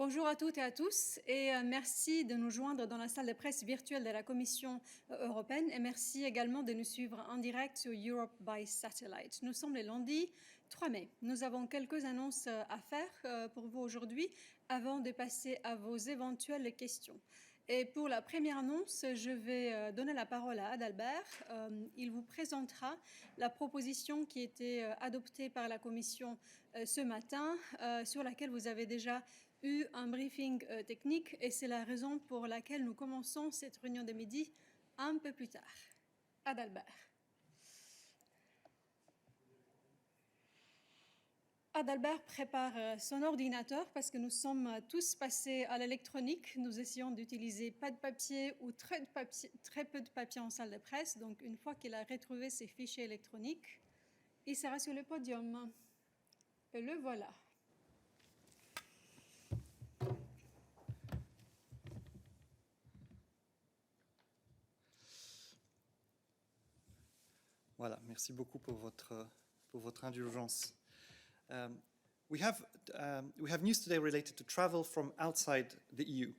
Bonjour à toutes et à tous et merci de nous joindre dans la salle de presse virtuelle de la Commission européenne et merci également de nous suivre en direct sur Europe by Satellite. Nous sommes le lundi 3 mai. Nous avons quelques annonces à faire pour vous aujourd'hui avant de passer à vos éventuelles questions. Et pour la première annonce, je vais donner la parole à Adalbert. Il vous présentera la proposition qui a été adoptée par la Commission ce matin, sur laquelle vous avez déjà eu un briefing technique et c'est la raison pour laquelle nous commençons cette réunion de midi un peu plus tard. Adalbert. Adalbert prépare son ordinateur parce que nous sommes tous passés à l'électronique. Nous essayons d'utiliser pas de papier ou très peu de papier en salle de presse. Donc une fois qu'il a retrouvé ses fichiers électroniques, il sera sur le podium. Et le voilà. Voilà, merci beaucoup pour votre indulgence. We have news today related to travel from outside the EU.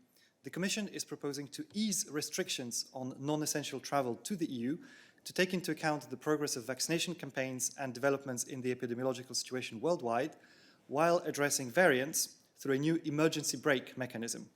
The Commission is proposing to ease restrictions on non-essential travel to the EU to take into account the progress of vaccination campaigns and developments in the epidemiological situation worldwide, while addressing variants through a new emergency brake mechanism.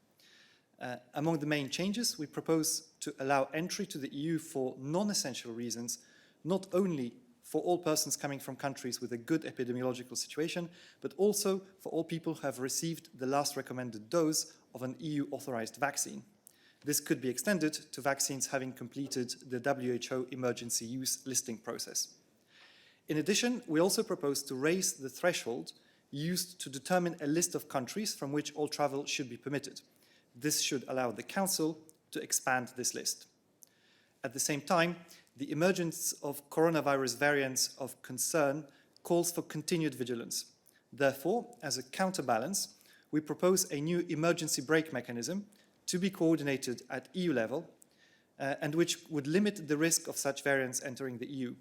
Among the main changes, we propose to allow entry to the EU for non-essential reasons, not only for all persons coming from countries with a good epidemiological situation, but also for all people who have received the last recommended dose of an EU-authorized vaccine. This could be extended to vaccines having completed the WHO emergency use listing process. In addition, we also propose to raise the threshold used to determine a list of countries from which all travel should be permitted. This should allow the Council to expand this list. At the same time, the emergence of coronavirus variants of concern calls for continued vigilance. Therefore, as a counterbalance, we propose a new emergency brake mechanism to be coordinated at EU level and which would limit the risk of such variants entering the EU.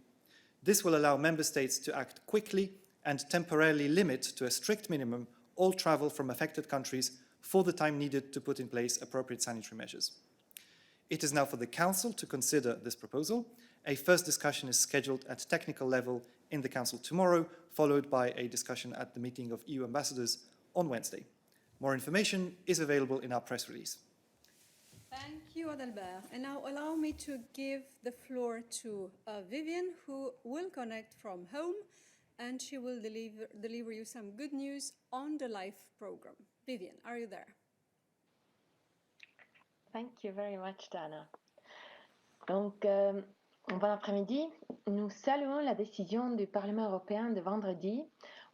This will allow member states to act quickly and temporarily limit to a strict minimum all travel from affected countries for the time needed to put in place appropriate sanitary measures. It is now for the Council to consider this proposal. A first discussion is scheduled at technical level in the Council tomorrow, followed by a discussion at the meeting of EU ambassadors on Wednesday. More information is available in our press release. Thank you, Adalbert. And now allow me to give the floor to Vivian, who will connect from home, and she will deliver you some good news on the LIFE program. Vivian, are you there? Thank you very much, Dana. Donc, bon après-midi. Nous saluons la décision du Parlement européen de vendredi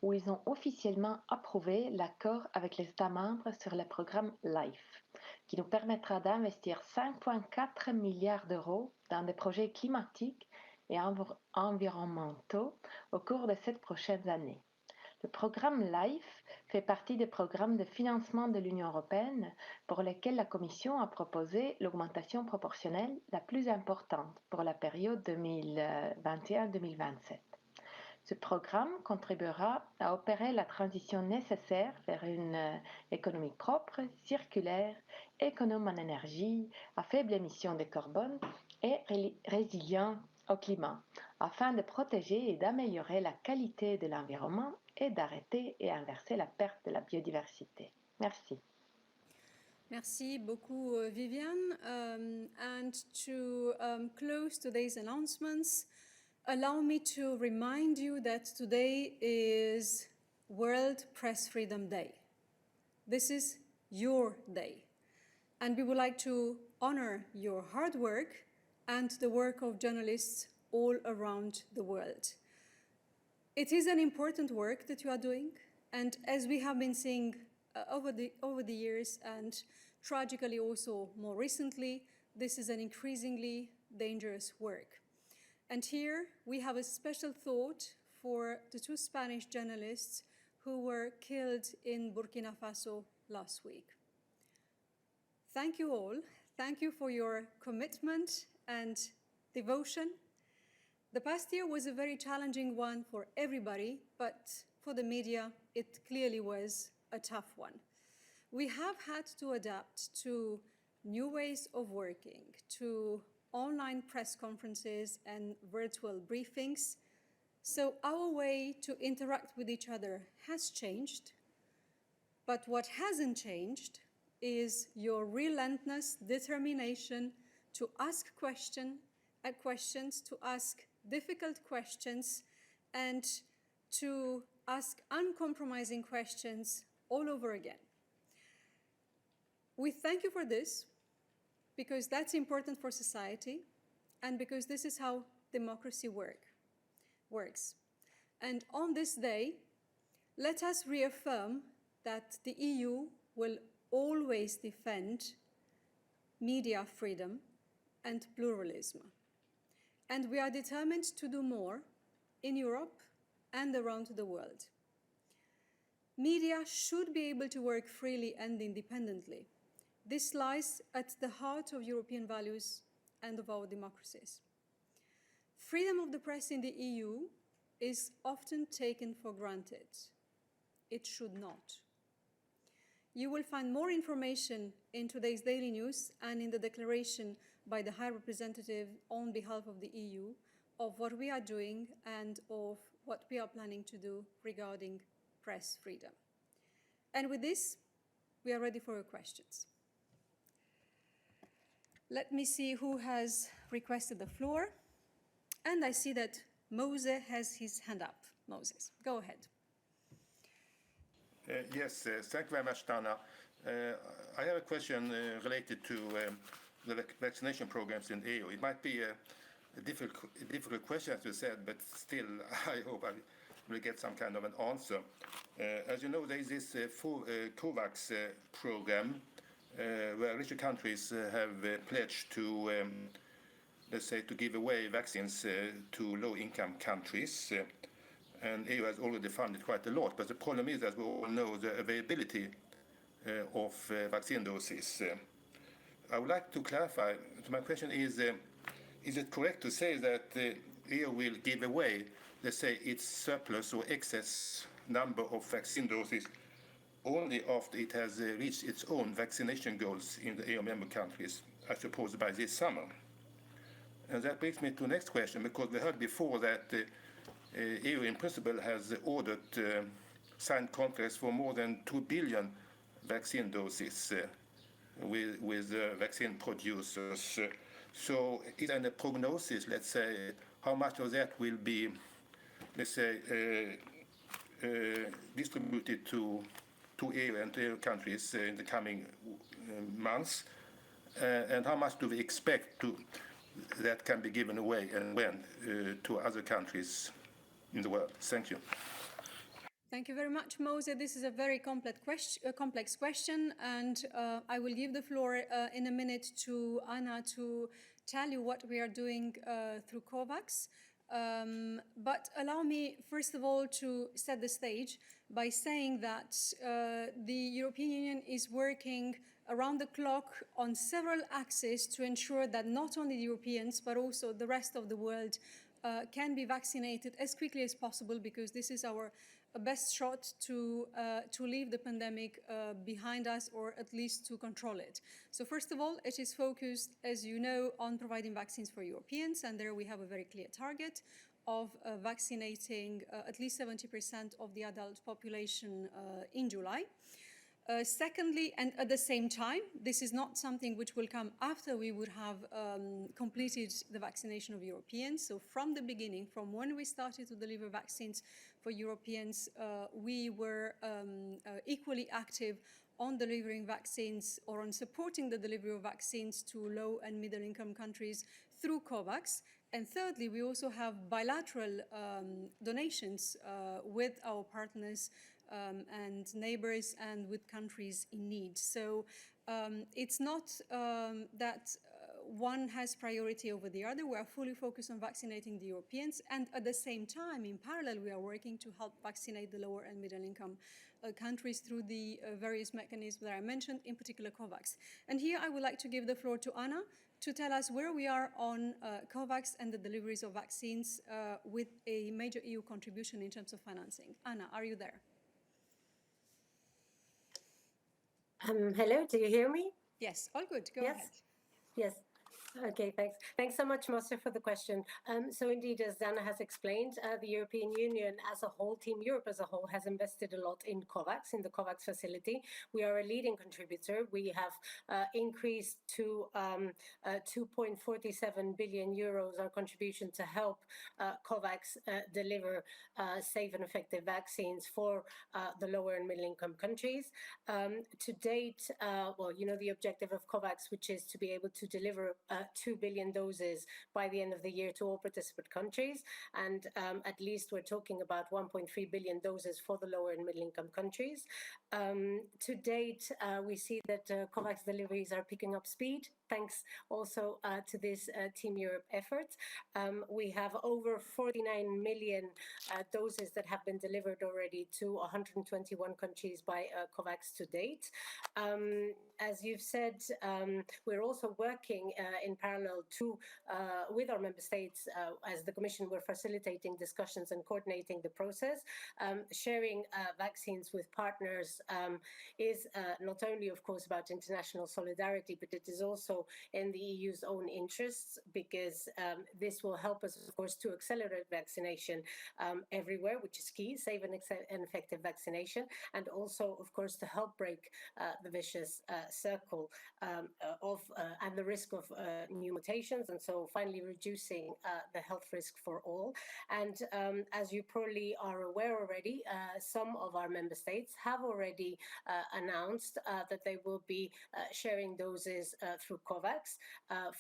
où ils ont officiellement approuvé l'accord avec les États membres sur le programme LIFE, qui nous permettra d'investir 5,4 milliards d'euros dans des projets climatiques et environnementaux au cours de ces prochaines années. Le programme LIFE fait partie des programmes de financement de l'Union européenne pour lesquels la Commission a proposé l'augmentation proportionnelle la plus importante pour la période 2021-2027. Ce programme contribuera à opérer la transition nécessaire vers une économie propre, circulaire, économe en énergie, à faible émission de carbone et résilient au climat, afin de protéger et d'améliorer la qualité de l'environnement et d'arrêter et inverser la perte de la biodiversité. Merci. Merci beaucoup, Vivian. And to close today's announcements, allow me to remind you that today is World Press Freedom Day. This is your day. And we would like to honor your hard work and the work of journalists all around the world. It is an important work that you are doing, and as we have been seeing over the years, and tragically also more recently, this is an increasingly dangerous work. And here we have a special thought for the 2 Spanish journalists who were killed in Burkina Faso last week. Thank you all. Thank you for your commitment and devotion. The past year was a very challenging one for everybody, but for the media, it clearly was a tough one. we have had to adapt to new ways of working, to online press conferences and virtual briefings. So our way to interact with each other has changed. But what hasn't changed is your relentless determination to ask questions, to ask difficult questions, and to ask uncompromising questions all over again. We thank you for this, because that's important for society, and because this is how democracy works. And on this day, let us reaffirm that the EU will always defend media freedom and pluralism. And we are determined to do more in Europe and around the world. Media should be able to work freely and independently. This lies at the heart of European values and of our democracies. Freedom of the press in the EU is often taken for granted. It should not. You will find more information in today's daily news and in the declaration by the High Representative on behalf of the EU of what we are doing and of what we are planning to do regarding press freedom. And with this, we are ready for your questions. Let me see who has requested the floor. And I see that Moses has his hand up. Moses, go ahead. Yes, thank you very much, Dana. I have a question related to the vaccination programs in EU. It might be a difficult question, as you said, but still, I hope I will get some kind of an answer. As you know, there is this COVAX program where richer countries have pledged to, let's say, to give away vaccines to low-income countries. And EU has already funded quite a lot, but the problem is, as we all know, the availability of vaccine doses. I would like to clarify, so my question is it correct to say that the EU will give away, let's say, its surplus or excess number of vaccine doses only after it has reached its own vaccination goals in the EU member countries, I suppose by this summer? And that brings me to the next question, because we heard before that EU in principle has ordered signed contracts for more than 2 billion vaccine doses with vaccine producers. So is there any prognosis, let's say, how much of that will be, let's say, distributed to EU and to EU countries in the coming months? And how much do we expect that can be given away and when to other countries in the world? Thank you. Thank you very much, Moses. This is a very complex question, and I will give the floor in a minute to Anna to tell you what we are doing through COVAX. But allow me, first of all, to set the stage by saying that the European Union is working around the clock on several axes to ensure that not only the Europeans, but also the rest of the world can be vaccinated as quickly as possible, because this is our best shot to leave the pandemic behind us, or at least to control it. So first of all, it is focused, as you know, on providing vaccines for Europeans, and there we have a very clear target of vaccinating at least 70% of the adult population in July. Secondly, and at the same time, this is not something which will come after we would have completed the vaccination of Europeans. So from the beginning, from when we started to deliver vaccines for Europeans, we were equally active on delivering vaccines or on supporting the delivery of vaccines to low and middle income countries through COVAX. And thirdly, we also have bilateral donations with our partners and neighbors and with countries in need. So it's not that one has priority over the other. We are fully focused on vaccinating the Europeans, and at the same time, in parallel, we are working to help vaccinate the lower and middle income countries through the various mechanisms that I mentioned, in particular COVAX. And here I would like to give the floor to Anna to tell us where we are on COVAX and the deliveries of vaccines with a major EU contribution in terms of financing. Anna, are you there? Hello, do you hear me? Yes, all good. Go Yes. ahead. Yes. Okay, thanks. Thanks so much, Master, for the question. So indeed, as Dana has explained, the European Union as a whole, Team Europe as a whole, has invested a lot in COVAX, in the COVAX facility. We are a leading contributor. We have increased to 2.47 billion euros, our contribution to help COVAX deliver safe and effective vaccines for the lower and middle income countries. To date, well, you know, the objective of COVAX, which is to be able to deliver 2 billion doses by the end of the year to all participant countries. And at least we're talking about 1.3 billion doses for the lower and middle income countries. To date, we see that COVAX deliveries are picking up speed, thanks also to this Team Europe effort. We have over 49 million doses that have been delivered already to 121 countries by COVAX to date. As you've said, we're also working in parallel with our member states. As the Commission, we're facilitating discussions and coordinating the process. Sharing vaccines with partners is not only, of course, about international solidarity, but it is also in the EU's own interests, because this will help us, of course, to accelerate vaccination everywhere, which is key, safe and effective vaccination, and also, of course, to help break the vicious circle and the risk of new mutations, and so finally reducing the health risk for all. And as you probably are aware already, some of our member states have already announced that they will be sharing doses through COVAX.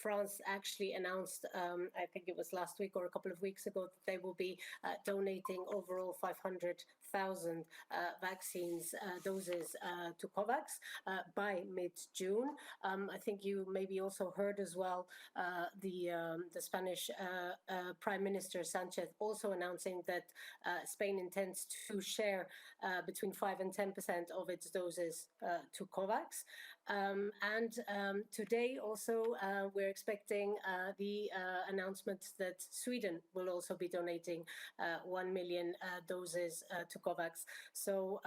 France actually announced, I think it was last week or a couple of weeks ago, that they will be donating overall 500,000 vaccines doses to COVAX by mid-June. I think you maybe also heard as well the Spanish Prime Minister Sanchez also announcing that Spain intends to share between 5 and 10% of its doses to COVAX. And today also we're expecting the announcement that Sweden will also be donating 1 million doses to COVAX. So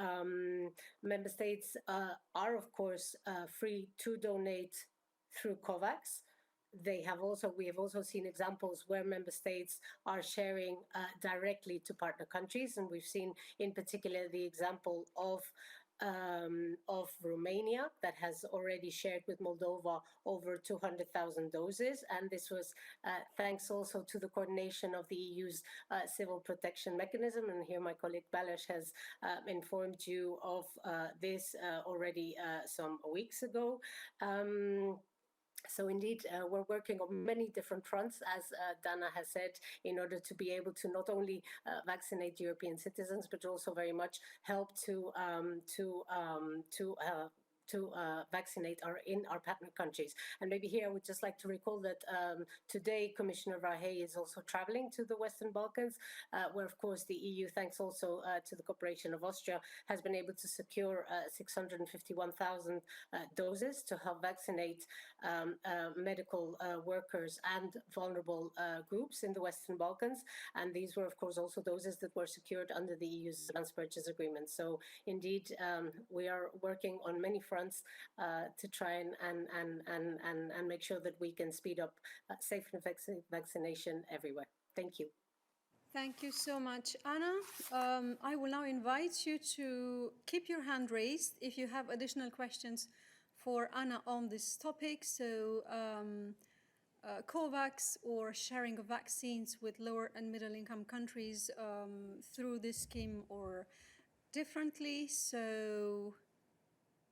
member states are, of course, free to donate through COVAX. We have also seen examples where member states are sharing directly to partner countries, and we've seen in particular the example of Romania that has already shared with Moldova over 200,000 doses, and this was thanks also to the coordination of the EU's civil protection mechanism. And here my colleague Balázs has informed you of this already some weeks ago. So indeed, we're working on many different fronts, as Dana has said, in order to be able to not only vaccinate European citizens, but also very much help to vaccinate in our partner countries. And maybe here I would just like to recall that today Commissioner Várhelyi is also traveling to the Western Balkans, where of course the EU, thanks also to the cooperation of Austria, has been able to secure 651,000 doses to help vaccinate medical workers and vulnerable groups in the Western Balkans. And these were of course also doses that were secured under the EU's advance purchase agreement. So indeed, we are working on many fronts to try and make sure that we can speed up safe and effective vaccination everywhere. Thank you. Thank you so much, Anna. I will now invite you to keep your hand raised if you have additional questions for Anna on this topic. So COVAX or sharing of vaccines with lower and middle income countries through this scheme or differently. So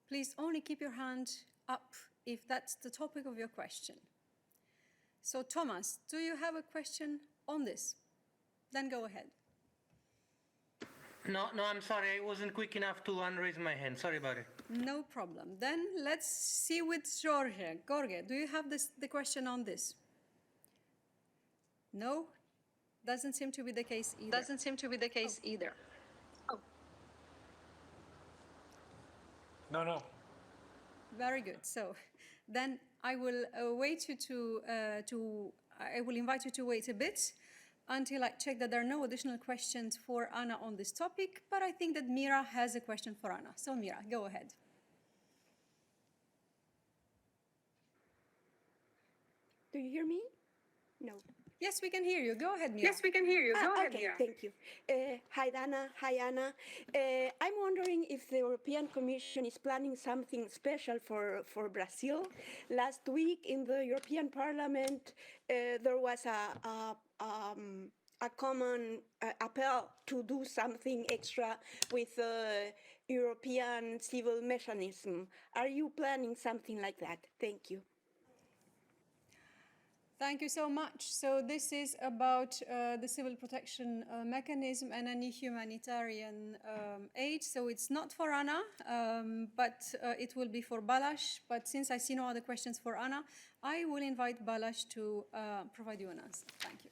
please only keep your hand up if that's the topic of your question. So Thomas, do you have a question on this? Then go ahead. No, I'm sorry. I wasn't quick enough to unraise my hand. Sorry about it. No problem. Then let's see with Jorge. Jorge, do you have the question on this? No? Doesn't seem to be the case either. Oh. No. Very good. So then I will invite you to wait a bit until I check that there are no additional questions for Anna on this topic, but I think that Mira has a question for Anna. So Mira, go ahead. Do you hear me? No. Yes, we can hear you. Go ahead, Mira. Yes, we can hear you. Go ahead, Okay, Mira. thank you. Hi, Dana. Hi, Anna. I'm wondering if the European Commission is planning something special for Brazil. Last week in the European Parliament, there was a common appeal to do something extra with the European civil mechanism. Are you planning something like that? Thank you. Thank you so much. So this is about the civil protection mechanism and any humanitarian aid. So it's not for Anna, but it will be for Balázs. But since I see no other questions for Anna, I will invite Balázs to provide you an answer. Thank you.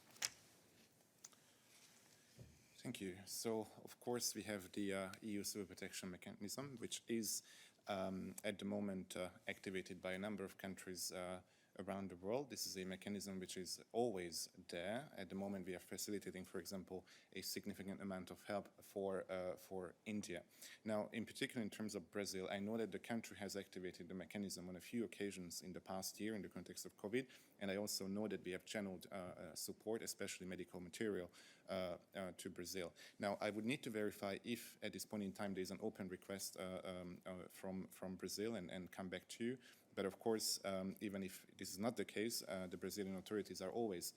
Thank you. So, of course, we have the EU civil protection mechanism, which is at the moment activated by a number of countries around the world. This is a mechanism which is always there. At the moment, we are facilitating, for example, a significant amount of help for India. Now, in particular, in terms of Brazil, I know that the country has activated the mechanism on a few occasions in the past year in the context of COVID, and I also know that we have channeled support, especially medical material, to Brazil. Now, I would need to verify if at this point in time there is an open request from Brazil and come back to you. But of course, even if this is not the case, the Brazilian authorities are always,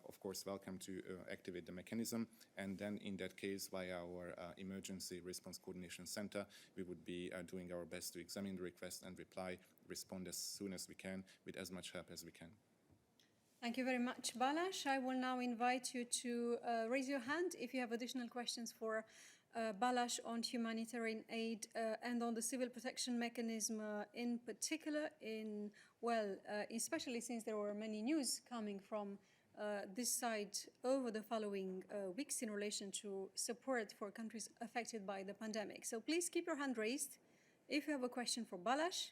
of course, welcome to activate the mechanism. And then in that case, via our Emergency Response Coordination Center, we would be doing our best to examine the request and respond as soon as we can with as much help as we can. Thank you very much, Balázs. I will now invite you to raise your hand if you have additional questions for Balázs on humanitarian aid and on the civil protection mechanism in particular, especially since there were many news coming from this side over the following weeks in relation to support for countries affected by the pandemic. So please keep your hand raised if you have a question for Balázs.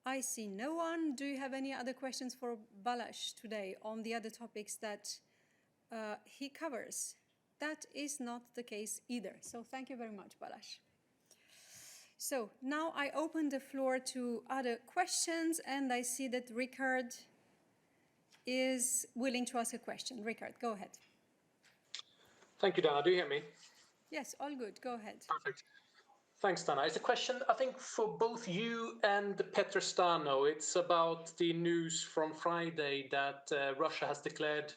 I see no one. Do you have any other questions for Balázs today on the other topics that he covers? That is not the case either. So thank you very much, Balázs. So now I open the floor to other questions, and I see that Ricard is willing to ask a question. Ricard, go ahead. Thank you, Dana. Do you hear me? Yes, all good. Go ahead. Perfect. Thanks, Dana. It's a question, I think, for both you and Petr Stano. It's about the news from Friday that Russia has declared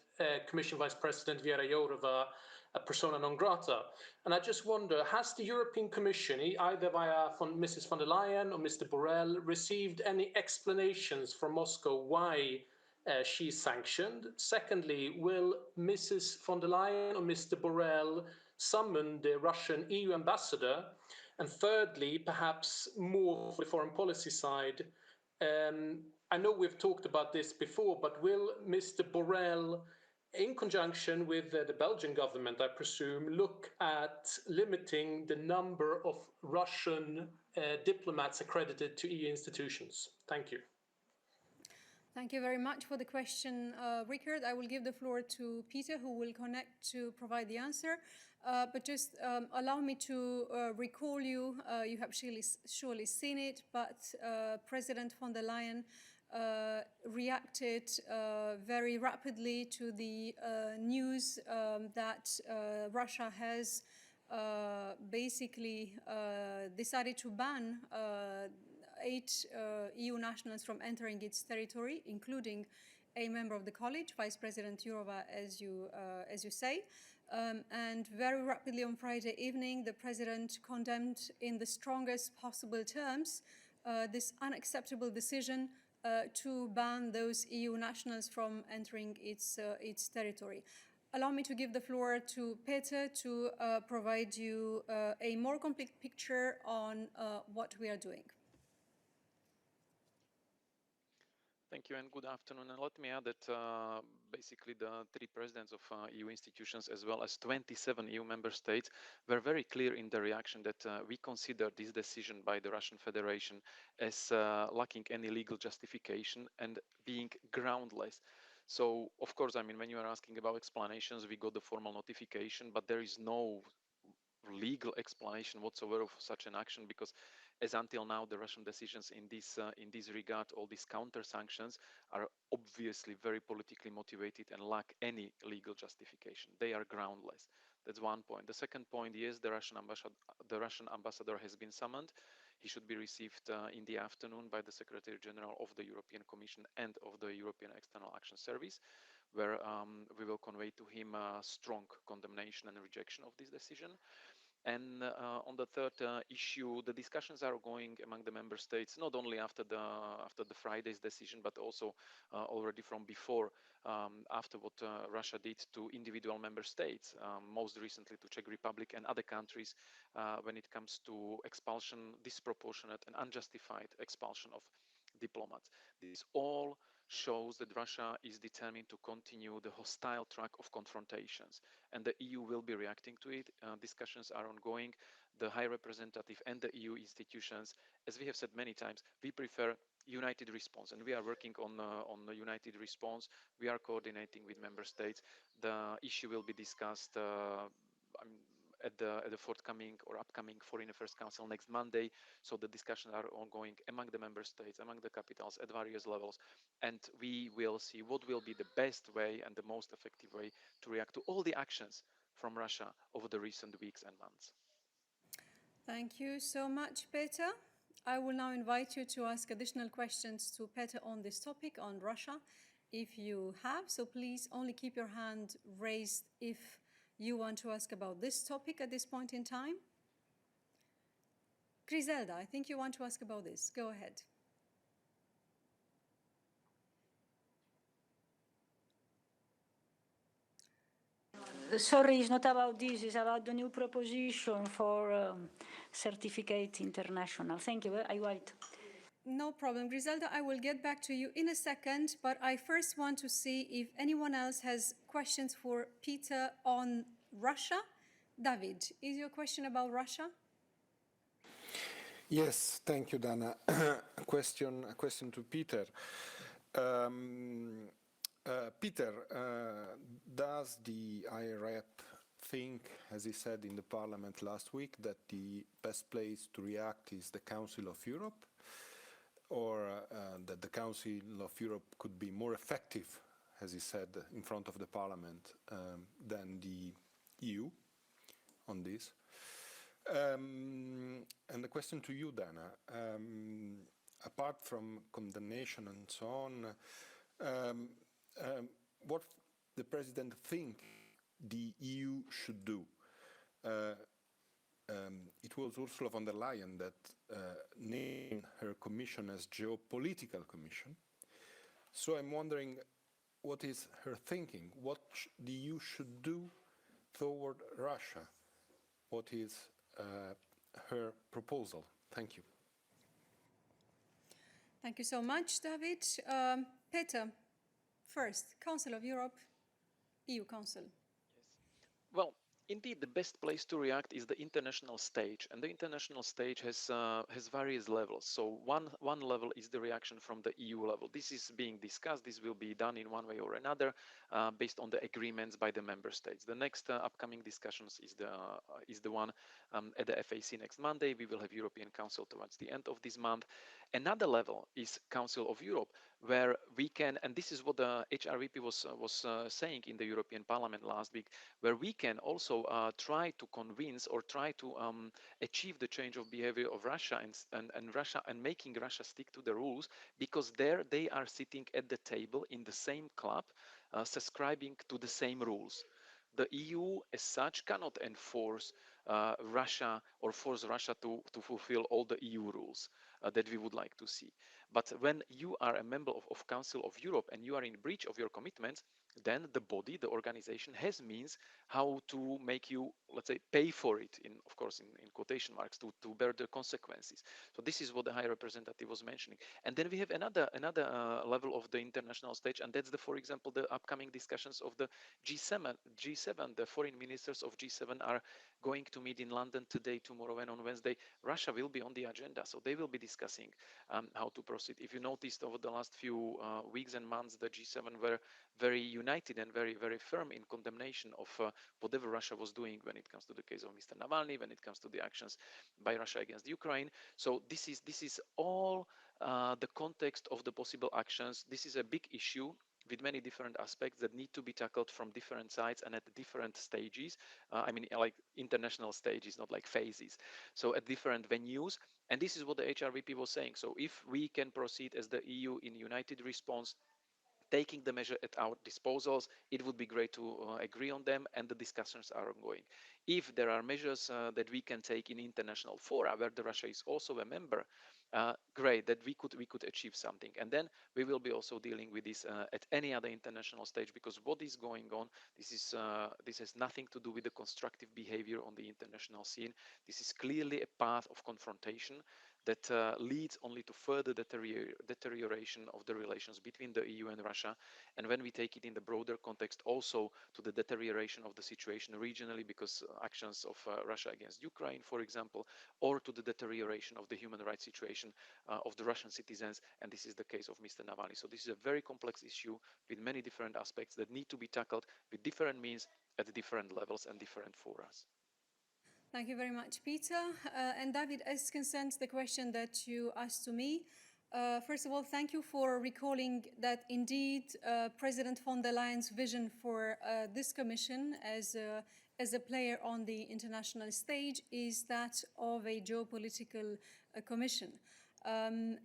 Commission Vice President Vera Jourova a persona non grata. And I just wonder, has the European Commission, either via Mrs. von der Leyen or Mr. Borrell, received any explanations from Moscow why she's sanctioned? Secondly, will Mrs. von der Leyen or Mr. Borrell summon the Russian EU ambassador? And thirdly, perhaps more for the foreign policy side, I know we've talked about this before, but will Mr. Borrell, in conjunction with the Belgian government, I presume, look at limiting the number of Russian diplomats accredited to EU institutions? Thank you. Thank you very much for the question, Ricard. I will give the floor to Peter, who will connect to provide the answer. But just allow me to recall you, you have surely seen it, but President von der Leyen reacted very rapidly to the news that Russia has basically decided to ban 8 EU nationals from entering its territory, including a member of the college, Vice President Jourova, as you say. And very rapidly on Friday evening, the President condemned in the strongest possible terms this unacceptable decision to ban those EU nationals from entering its territory. Allow me to give the floor to Peter to provide you a more complete picture on what we are doing. Thank you and good afternoon. And let me add that basically the 3 presidents of EU institutions, as well as 27 EU member states, were very clear in their reaction that we consider this decision by the Russian Federation as lacking any legal justification and being groundless. So, of course, I mean, when you are asking about explanations, we got the formal notification, but there is no legal explanation whatsoever of such an action, because as until now the Russian decisions in this regard, all these counter sanctions, are obviously very politically motivated and lack any legal justification. They are groundless. That's one point. The second point is the Russian ambassador has been summoned. He should be received in the afternoon by the Secretary General of the European Commission and of the European External Action Service, where we will convey to him a strong condemnation and rejection of this decision. And on the third issue, the discussions are going among the member states, not only after the Friday's decision, but also already from before, after what Russia did to individual member states, most recently to Czech Republic and other countries, when it comes to expulsion, disproportionate and unjustified expulsion of diplomats. This all shows that Russia is determined to continue the hostile track of confrontations, and the EU will be reacting to it. Discussions are ongoing. The High Representative and the EU institutions, as we have said many times, we prefer united response, and we are working on the united response. We are coordinating with member states. The issue will be discussed at the forthcoming or upcoming Foreign Affairs Council next Monday. So the discussions are ongoing among the member states, among the capitals at various levels, and we will see what will be the best way and the most effective way to react to all the actions from Russia over the recent weeks and months. Thank you so much, Peter. I will now invite you to ask additional questions to Peter on this topic, on Russia, if you have. So please only keep your hand raised if you want to ask about this topic at this point in time. Griselda, I think you want to ask about this. Go ahead. Sorry, it's not about this. It's about the new proposition for certificate international. Thank you. I wait. No problem. Griselda, I will get back to you in a second, but I first want to see if anyone else has questions for Peter on Russia. David, is your question about Russia? Yes, thank you, Dana. A question to Peter. Peter, does the IREP think, as he said in the Parliament last week, that the best place to react is the Council of Europe, or that the Council of Europe could be more effective, as he said, in front of the Parliament than the EU on this? And the question to you, Dana, apart from condemnation and so on, what the President think the EU should do? It was Ursula von der Leyen that named her commission as geopolitical commission. So I'm wondering, what is her thinking? What the EU should do toward Russia? What is her proposal? Thank you. Thank you so much, David. Peter, first, Council of Europe, EU Council. Yes. Well, indeed, the best place to react is the international stage, and the international stage has various levels. So one level is the reaction from the EU level. This is being discussed. This will be done in one way or another, based on the agreements by the member states. The next upcoming discussions is the one at the FAC next Monday. We will have European Council towards the end of this month. Another level is Council of Europe, where we can, and this is what the HRVP was saying in the European Parliament last week, where we can also try to convince or try to achieve the change of behavior of Russia and Russia, and making Russia stick to the rules, because there they are sitting at the table in the same club, subscribing to the same rules. The EU as such cannot enforce Russia or force Russia to fulfill all the EU rules that we would like to see. But when you are a member of Council of Europe and you are in breach of your commitments, then the body, the organization, has means how to make you, let's say, pay for it, of course, in quotation marks, to bear the consequences. So this is what the High Representative was mentioning. And then we have another level of the international stage, and that's for example, the upcoming discussions of the G7. The foreign ministers of G7 are going to meet in London today, tomorrow, and on Wednesday. Russia will be on the agenda, so they will be discussing how to proceed. If you noticed over the last few weeks and months, the G7 were very united and very, very firm in condemnation of whatever Russia was doing when it comes to the case of Mr. Navalny, when it comes to the actions by Russia against Ukraine. So this is all the context of the possible actions. This is a big issue with many different aspects that need to be tackled from different sides and at different stages. I mean, like international stages, not like phases. So at different venues. And this is what the HRVP was saying. So if we can proceed as the EU in united response, taking the measure at our disposals, it would be great to agree on them, and the discussions are ongoing. If there are measures that we can take in international fora, where Russia is also a member, great, that we could achieve something. And then we will be also dealing with this at any other international stage, because what is going on, this has nothing to do with the constructive behavior on the international scene. This is clearly a path of confrontation that leads only to further deterioration of the relations between the EU and Russia. And when we take it in the broader context, also to the deterioration of the situation regionally, because actions of Russia against Ukraine, for example, or to the deterioration of the human rights situation of the Russian citizens. And this is the case of Mr. Navalny. So this is a very complex issue with many different aspects that need to be tackled with different means at different levels and different forums. Thank you very much, Peter. And David, as concerns the question that you asked to me, first of all, thank you for recalling that indeed President von der Leyen's vision for this commission as a player on the international stage is that of a geopolitical commission.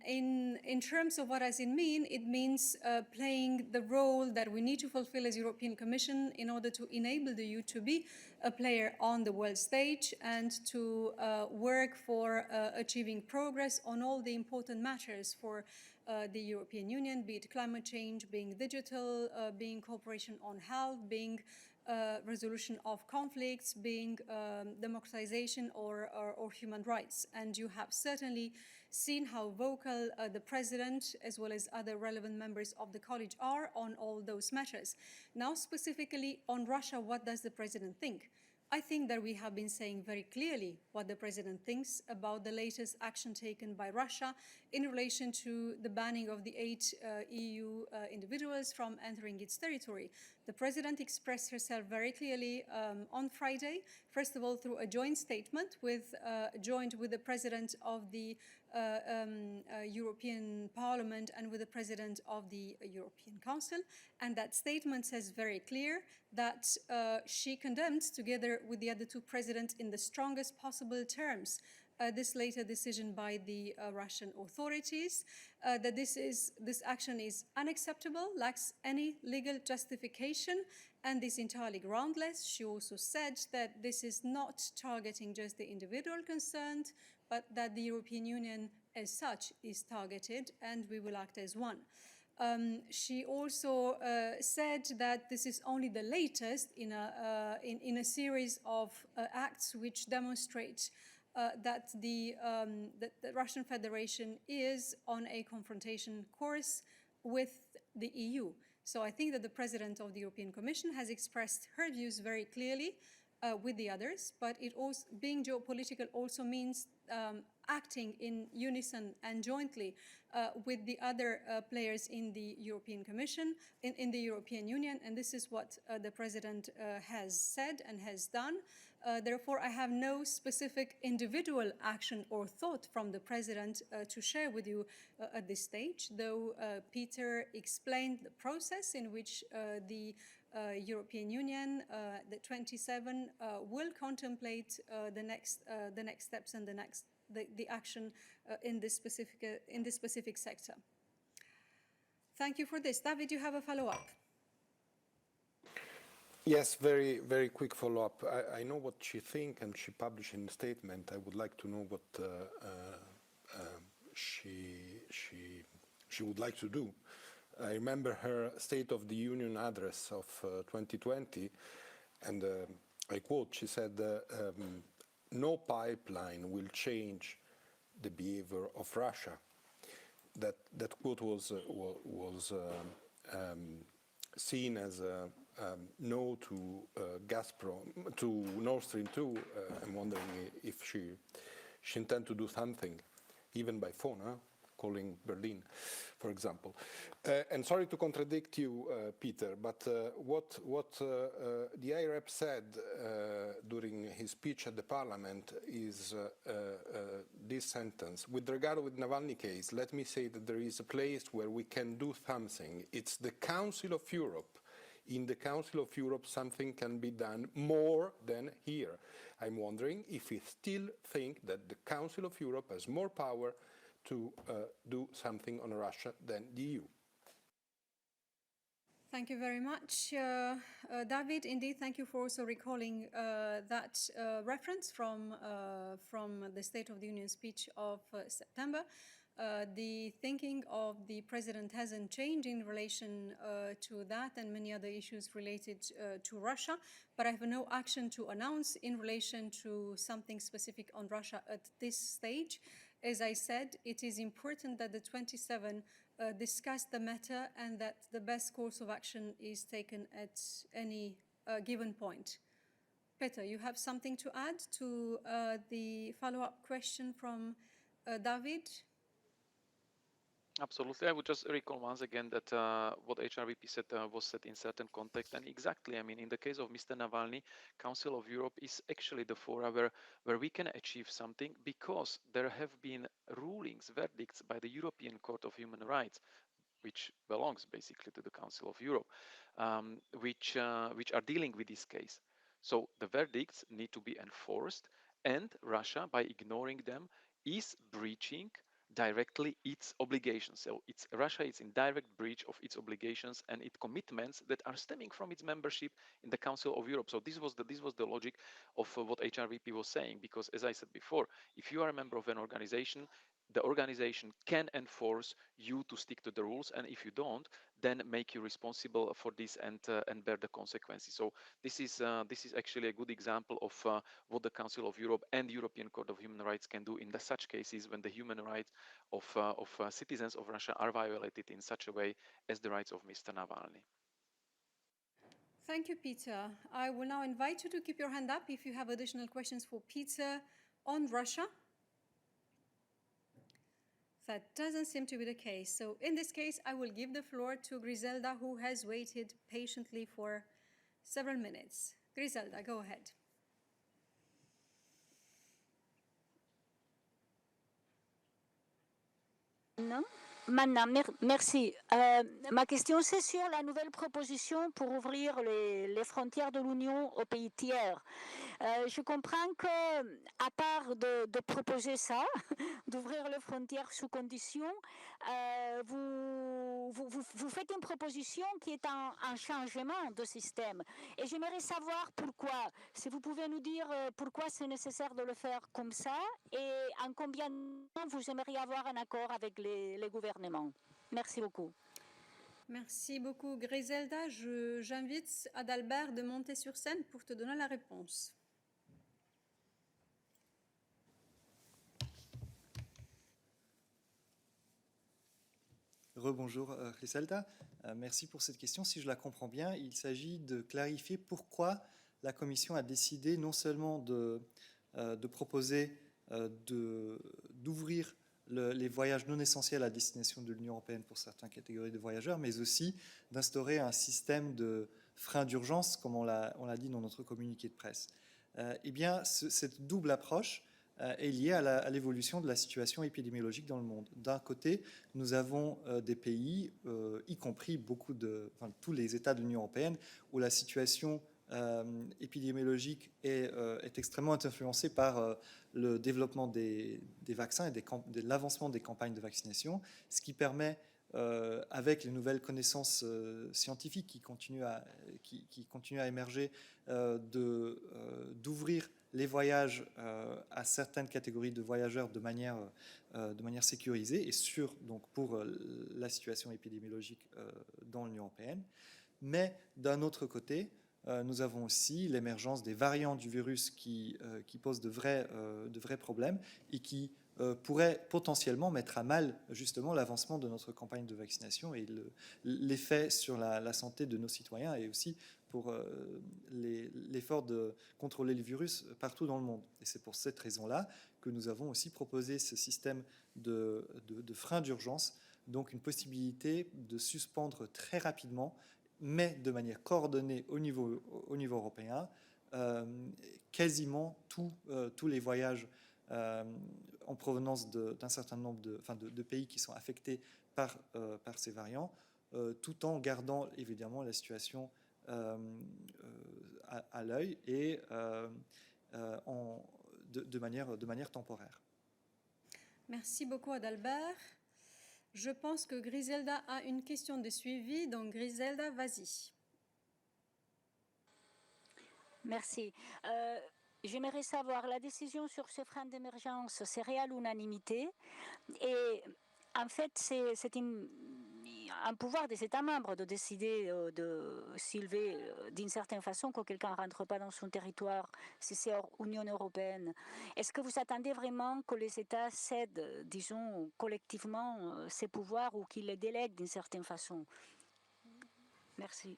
In terms of what does it mean? It means playing the role that we need to fulfill as European Commission in order to enable the EU to be a player on the world stage and to work for achieving progress on all the important matters for the European Union, be it climate change, being digital, being cooperation on health, being resolution of conflicts, being democratization or human rights. And you have certainly seen how vocal the President, as well as other relevant members of the College, are on all those matters. Now, specifically on Russia, what does the President think? I think that we have been saying very clearly what the President thinks about the latest action taken by Russia in relation to the banning of the 8 EU individuals from entering its territory. The President expressed herself very clearly on Friday, first of all through a joint statement joined with the President of the European Parliament and with the President of the European Council. And that statement says very clear that she condemned, together with the other 2 presidents in the strongest possible terms, this later decision by the Russian authorities, that this action is unacceptable, lacks any legal justification, and is entirely groundless. She also said that this is not targeting just the individual concerned, but that the European Union as such is targeted, and we will act as one. She also said that this is only the latest in a series of acts which demonstrate that the Russian Federation is on a confrontation course with the EU. So I think that the President of the European Commission has expressed her views very clearly with the others, but it also, being geopolitical also means acting in unison and jointly with the other players in the European Commission, in the European Union, and this is what the President has said and has done. Therefore, I have no specific individual action or thought from the President to share with you at this stage, though Peter explained the process in which the European Union, the 27, will contemplate the next steps and the action in this specific sector. Thank you for this. David, you have a follow-up. Yes, very, very quick follow-up. I know what she thinks, and she published in a statement. I would like to know what she would like to do. I remember her State of the Union address of 2020, and I quote, she said, no pipeline will change the behavior of Russia. That quote was seen as a no to Gazprom, to Nord Stream 2. I'm wondering if she intends to do something, even by phone, calling Berlin, for example. And sorry to contradict you, Peter, but what the IREP said during his speech at the parliament is this sentence. With regard with Navalny case, let me say that there is a place where we can do something. It's the Council of Europe. In the Council of Europe, something can be done more than here. I'm wondering if we still think that the Council of Europe has more power to do something on Russia than the EU. Thank you very much, David. Indeed, thank you for also recalling that reference from the State of the Union speech of September. The thinking of the President hasn't changed in relation to that and many other issues related to Russia, but I have no action to announce in relation to something specific on Russia at this stage. As I said, it is important that the 27 discuss the matter and that the best course of action is taken at any given point. Peter, you have something to add to the follow-up question from David? Absolutely. I would just recall once again that what HRVP said was said in certain context. And exactly, I mean, in the case of Mr. Navalny, Council of Europe is actually the forum where we can achieve something because there have been rulings, verdicts by the European Court of Human Rights, which belongs basically to the Council of Europe, which are dealing with this case. So the verdicts need to be enforced, and Russia, by ignoring them, is breaching directly its obligations. So Russia is in direct breach of its obligations and its commitments that are stemming from its membership in the Council of Europe. So this was the logic of what HRVP was saying, because as I said before, if you are a member of an organization, the organization can enforce you to stick to the rules, and if you don't, then make you responsible for this and bear the consequences. So this is actually a good example of what the Council of Europe and the European Court of Human Rights can do in such cases when the human rights of citizens of Russia are violated in such a way as the rights of Mr. Navalny. Thank you, Peter. I will now invite you to keep your hand up if you have additional questions for Peter on Russia. That doesn't seem to be the case. So in this case, I will give the floor to Griselda, who has waited patiently for several minutes. Griselda, go ahead. Non? Maintenant, merci. Ma question, c'est sur la nouvelle proposition pour ouvrir les frontières de l'Union aux pays tiers. Je comprends que, à part de proposer ça, d'ouvrir les frontières sous condition, vous faites une proposition qui est un changement de système. Et j'aimerais savoir pourquoi. Si vous pouvez nous dire pourquoi c'est nécessaire de le faire comme ça et en combien de temps vous aimeriez avoir un accord avec les gouvernements. Merci beaucoup. Merci beaucoup, Griselda. J'invite Adalbert de monter sur scène pour te donner la réponse. Rebonjour Griselda, merci pour cette question. Si je la comprends bien, il s'agit de clarifier pourquoi la Commission a décidé non seulement de proposer d'ouvrir les voyages non essentiels à destination de l'Union européenne pour certaines catégories de voyageurs, mais aussi d'instaurer un système de frein d'urgence, comme on l'a dit dans notre communiqué de presse. Eh bien, cette double approche est liée à l'évolution de la situation épidémiologique dans le monde. D'un côté, nous avons des pays, y compris tous les États de l'Union européenne, où la situation épidémiologique est extrêmement influencée par le développement des vaccins et de l'avancement des campagnes de vaccination, ce qui permet, avec les nouvelles connaissances scientifiques qui continuent à émerger, d'ouvrir les voyages à certaines catégories de voyageurs de manière sécurisée et sûre, donc pour la situation épidémiologique dans l'Union européenne. Mais d'un autre côté, nous avons aussi l'émergence des variants du virus qui posent de vrais problèmes et qui pourraient potentiellement mettre à mal justement l'avancement de notre campagne de vaccination et l'effet sur la santé de nos citoyens et aussi pour l'effort de contrôler le virus partout dans le monde. Et c'est pour cette raison-là que que nous avons aussi proposé ce système de frein d'urgence, donc une possibilité de suspendre très rapidement, mais de manière coordonnée au niveau européen, quasiment tous les voyages en provenance d'un certain nombre de pays qui sont affectés par ces variants, tout en gardant évidemment la situation à l'œil et de manière temporaire. Merci beaucoup Adalbert. Je pense que Griselda a une question de suivi, donc Griselda, vas-y. Merci. J'aimerais savoir, la décision sur ce frein d'émergence, c'est à l'unanimité et en fait, c'est un pouvoir des États membres de décider de s'il veut d'une certaine façon que quelqu'un ne rentre pas dans son territoire si c'est hors Union européenne. Est-ce que vous attendez vraiment que les États cèdent, disons, collectivement ces pouvoirs ou qu'ils les délèguent d'une certaine façon? Merci.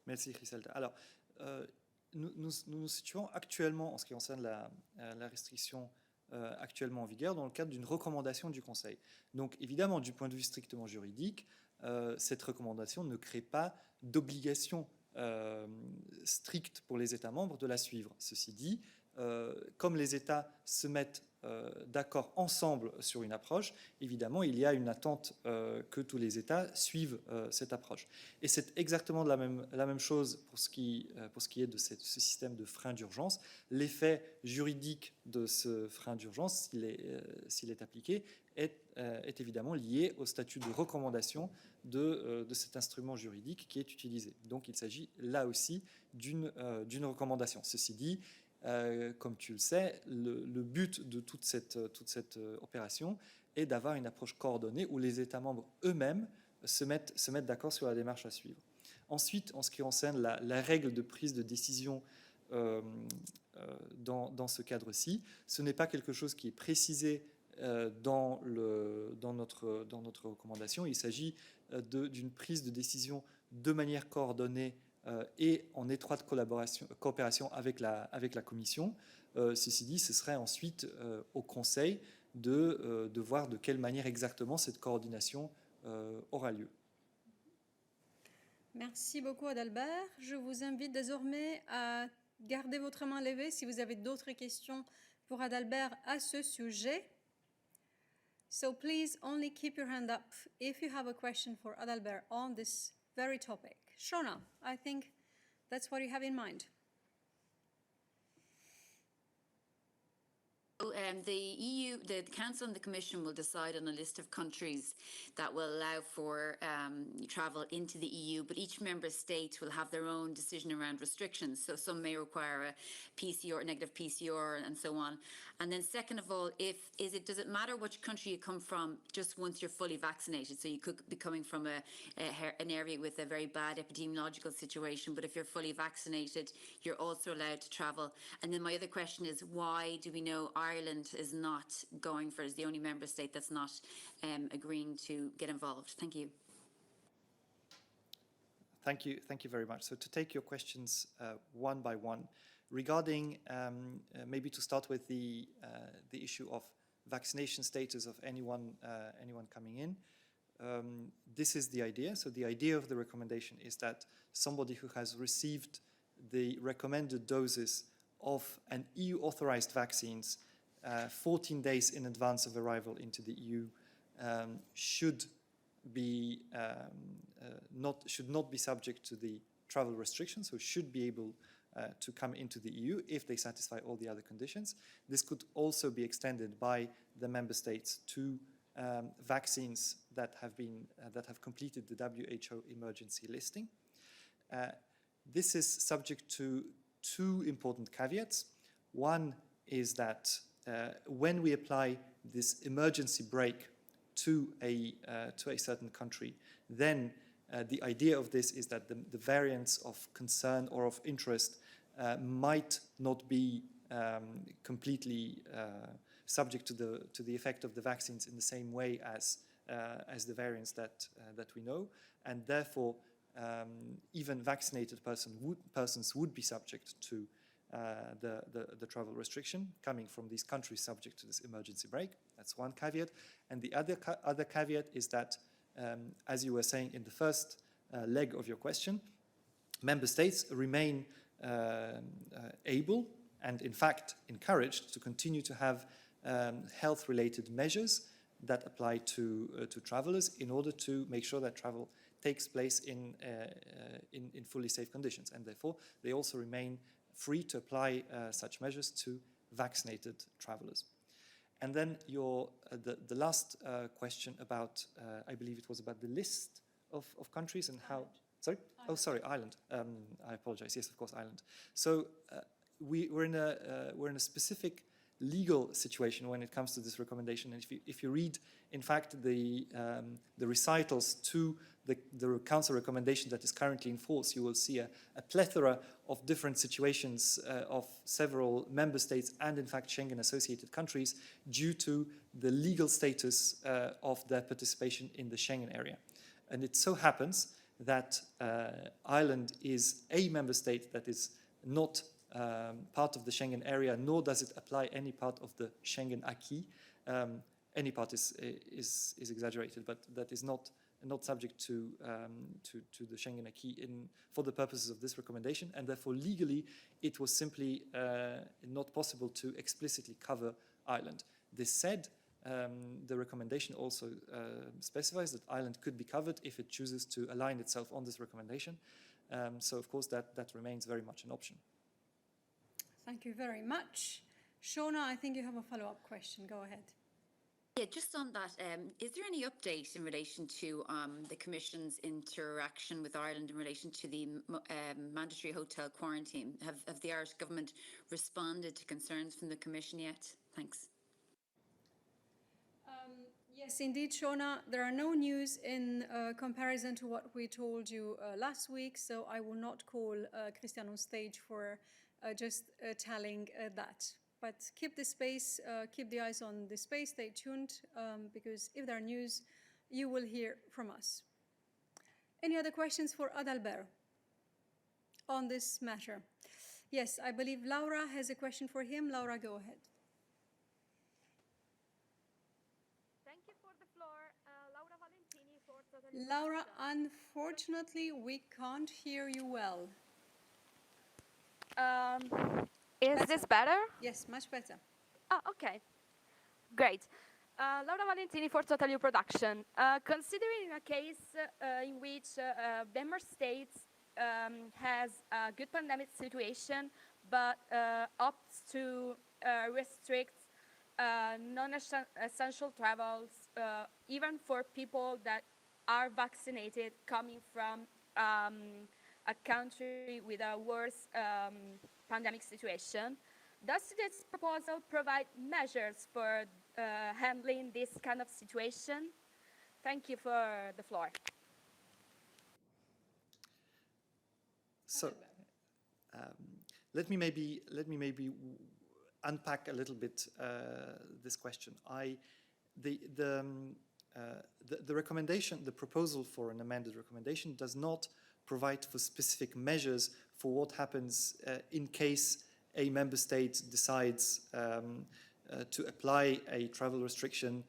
Merci Griselda. Alors, nous nous situons actuellement, en ce qui concerne la restriction actuellement en vigueur, dans le cadre d'une recommandation du Conseil. Donc évidemment, du point de vue strictement juridique, cette recommandation ne crée pas d'obligation stricte pour les États membres de la suivre. Ceci dit, comme les États se mettent d'accord ensemble sur une approche, évidemment, il y a une attente que tous les États suivent cette approche. Et c'est exactement la même chose pour ce qui est de ce système de frein d'urgence. L'effet juridique de ce frein d'urgence, s'il est appliqué, est évidemment lié au statut de recommandation de cet instrument juridique qui est utilisé. Donc il s'agit là aussi d'une recommandation. Ceci dit, comme tu le sais, le but de toute cette opération est d'avoir une approche coordonnée où les États membres eux-mêmes se mettent d'accord sur la démarche à suivre. Ensuite, en ce qui concerne la règle de prise de décision dans ce cadre-ci, ce n'est pas quelque chose qui est précisé dans notre recommandation. Il s'agit d'une prise de décision de manière coordonnée et en étroite coopération avec la Commission. Ceci dit, ce serait ensuite au Conseil de voir de quelle manière exactement cette coordination aura lieu. Merci beaucoup Adalbert. Je vous invite désormais à garder votre main levée si vous avez d'autres questions pour Adalbert à ce sujet. So please only keep your hand up if you have a question for Adalbert on this very topic. Shona, I think that's what you have in mind. The EU, the Council and the Commission will decide on a list of countries that will allow for travel into the EU, but each member state will have their own decision around restrictions. So some may require a PCR, negative PCR, and so on. And then second of all, does it matter which country you come from just once you're fully vaccinated? So you could be coming from an area with a very bad epidemiological situation, but if you're fully vaccinated, you're also allowed to travel. And then my other question is, why do we know Ireland is not going for, is the only member state that's not agreeing to get involved? Thank you. Thank you very much. So to take your questions one by one, regarding maybe to start with the issue of vaccination status of anyone coming in, this is the idea. So the idea of the recommendation is that somebody who has received the recommended doses of an EU authorized vaccines 14 days in advance of arrival into the EU should not be subject to the travel restrictions, so should be able to come into the EU if they satisfy all the other conditions. This could also be extended by the member states to vaccines that have completed the WHO emergency listing. This is subject to two important caveats. One is that when we apply this emergency brake to a certain country, then the idea of this is that the variants of concern or of interest might not be completely subject to the effect of the vaccines in the same way as the variants that we know, and therefore even vaccinated persons would be subject to the travel restriction coming from these countries subject to this emergency break. That's one caveat. And the other caveat is that, as you were saying in the first leg of your question, member states remain able and in fact encouraged to continue to have health-related measures that apply to travelers in order to make sure that travel takes place in fully safe conditions. And therefore, they also remain free to apply such measures to vaccinated travelers. And then the last question about, I believe it was about the list of countries and how... Sorry? Ireland. Oh, sorry, Ireland. I apologize. Yes, of course, Ireland. So we're in a specific legal situation when it comes to this recommendation. And if you read, in fact, the recitals to the Council recommendation that is currently in force, you will see a plethora of different situations of several member states and, in fact, Schengen-associated countries due to the legal status of their participation in the Schengen area. And it so happens that Ireland is a member state that is not part of the Schengen area, nor does it apply any part of the Schengen acquis. Any part is exaggerated, but that is not subject to the Schengen acquis for the purposes of this recommendation, and therefore legally it was simply not possible to explicitly cover Ireland. This said, the recommendation also specifies that Ireland could be covered if it chooses to align itself on this recommendation. So of course that remains very much an option. Thank you very much. Shona, I think you have a follow-up question. Go ahead. Yeah, just on that, is there any update in relation to the Commission's interaction with Ireland in relation to the mandatory hotel quarantine? Have the Irish government responded to concerns from the Commission yet? Thanks. Yes, indeed, Shona. There are no news in comparison to what we told you last week, so I will not call Christian on stage for just telling that. But keep the space, keep the eyes on the space, stay tuned, because if there are news, you will hear from us. Any other questions for Adalbert on this matter? Yes, I believe Laura has a question for him. Laura, go ahead. Thank you for the floor. Laura Valentini for Totally Laura, Production. unfortunately, we can't hear you well. Is Better. this better? Yes, much better. Oh, okay. Great. Laura Valentini for Total Production. Considering a case in which member states has a good pandemic situation, but opts to restrict non-essential travels, even for people that are vaccinated coming from a country with a worse pandemic situation. Does this proposal provide measures for handling this kind of situation? Thank you for the floor. So, let me maybe unpack a little bit this question. The recommendation, the proposal for an amended recommendation, does not provide for specific measures for what happens in case a member state decides to apply a travel restriction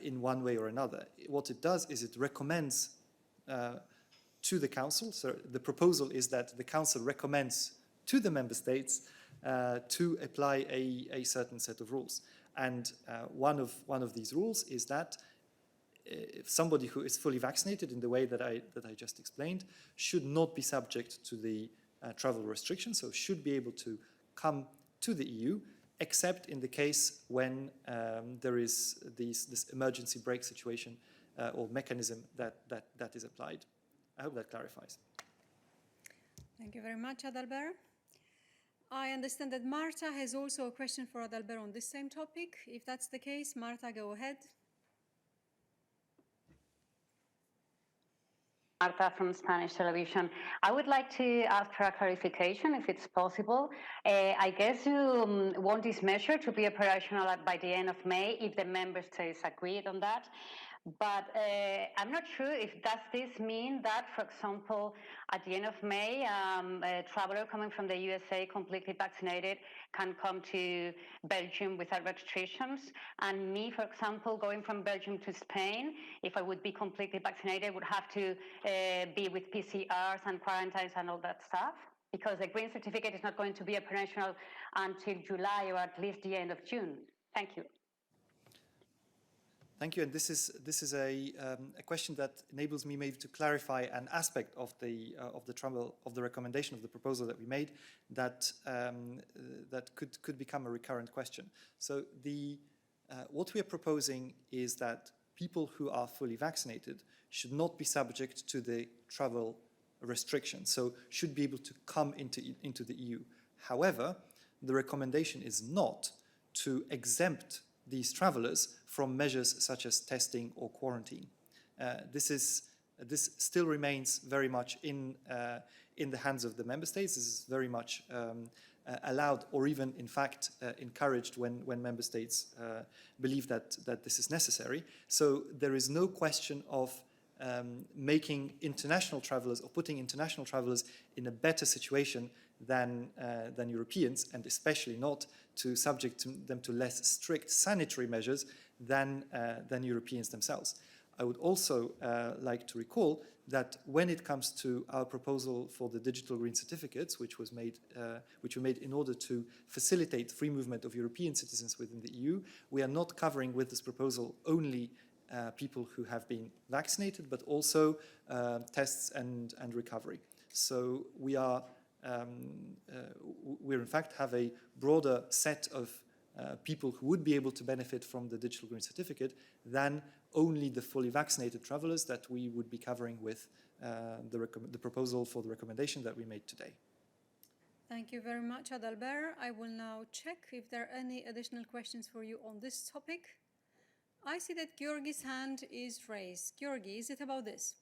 in one way or another. What it does is it recommends to the Council, so the proposal is that the Council recommends to the member states to apply a certain set of rules. And one of these rules is that if somebody who is fully vaccinated in the way that I just explained should not be subject to the travel restrictions, so should be able to come to the EU, except in the case when there is this emergency brake situation or mechanism that is applied. I hope that clarifies. Thank you very much, Adalbert. I understand that Marta has also a question for Adalbert on this same topic. If that's the case, Marta, go ahead. Marta from Spanish television. I would like to ask for a clarification, if it's possible. I guess you want this measure to be operational by the end of May, if the member states agreed on that. But I'm not sure if does this mean that, for example, at the end of May, a traveler coming from the USA completely vaccinated can come to Belgium without restrictions, and me, for example, going from Belgium to Spain, if I would be completely vaccinated, would have to be with PCRs and quarantines and all that stuff, because the green certificate is not going to be operational until July or at least the end of June. Thank you. Thank you. And this is a question that enables me maybe to clarify an aspect of the recommendation of the proposal that we made that that could become a recurrent question. So what we are proposing is that people who are fully vaccinated should not be subject to the travel restrictions, so should be able to come into the EU. However, the recommendation is not to exempt these travelers from measures such as testing or quarantine. This still remains very much in the hands of the member states. This is very much allowed, or even in fact encouraged when member states believe that this is necessary. So there is no question of making international travelers or putting international travelers in a better situation than Europeans, and especially not to subject them to less strict sanitary measures than Europeans themselves. I would also like to recall that when it comes to our proposal for the digital green certificates, which were made in order to facilitate free movement of European citizens within the EU, we are not covering with this proposal only people who have been vaccinated, but also tests and recovery. So we in fact have a broader set of people who would be able to benefit from the digital green certificate than only the fully vaccinated travelers that we would be covering with the proposal for the recommendation that we made today. Thank you very much, Adalbert. I will now check if there are any additional questions for you on this topic. I see that Georgi's hand is raised. Georgi, is it about this?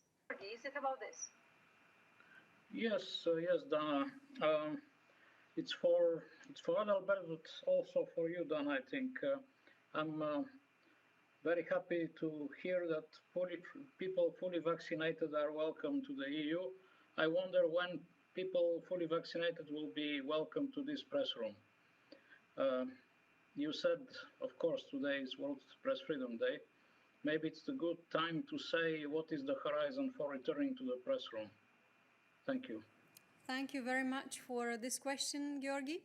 Yes, yes, Dana. It's for Adalbert, but also for you, Dana. I think I'm very happy to hear that people fully vaccinated are welcome to the EU. I wonder when people fully vaccinated will be welcome to this press room. You said, of course, today is World Press Freedom Day. Maybe it's a good time to say what is the horizon for returning to the press room. Thank you. Thank you very much for this question, Georgi.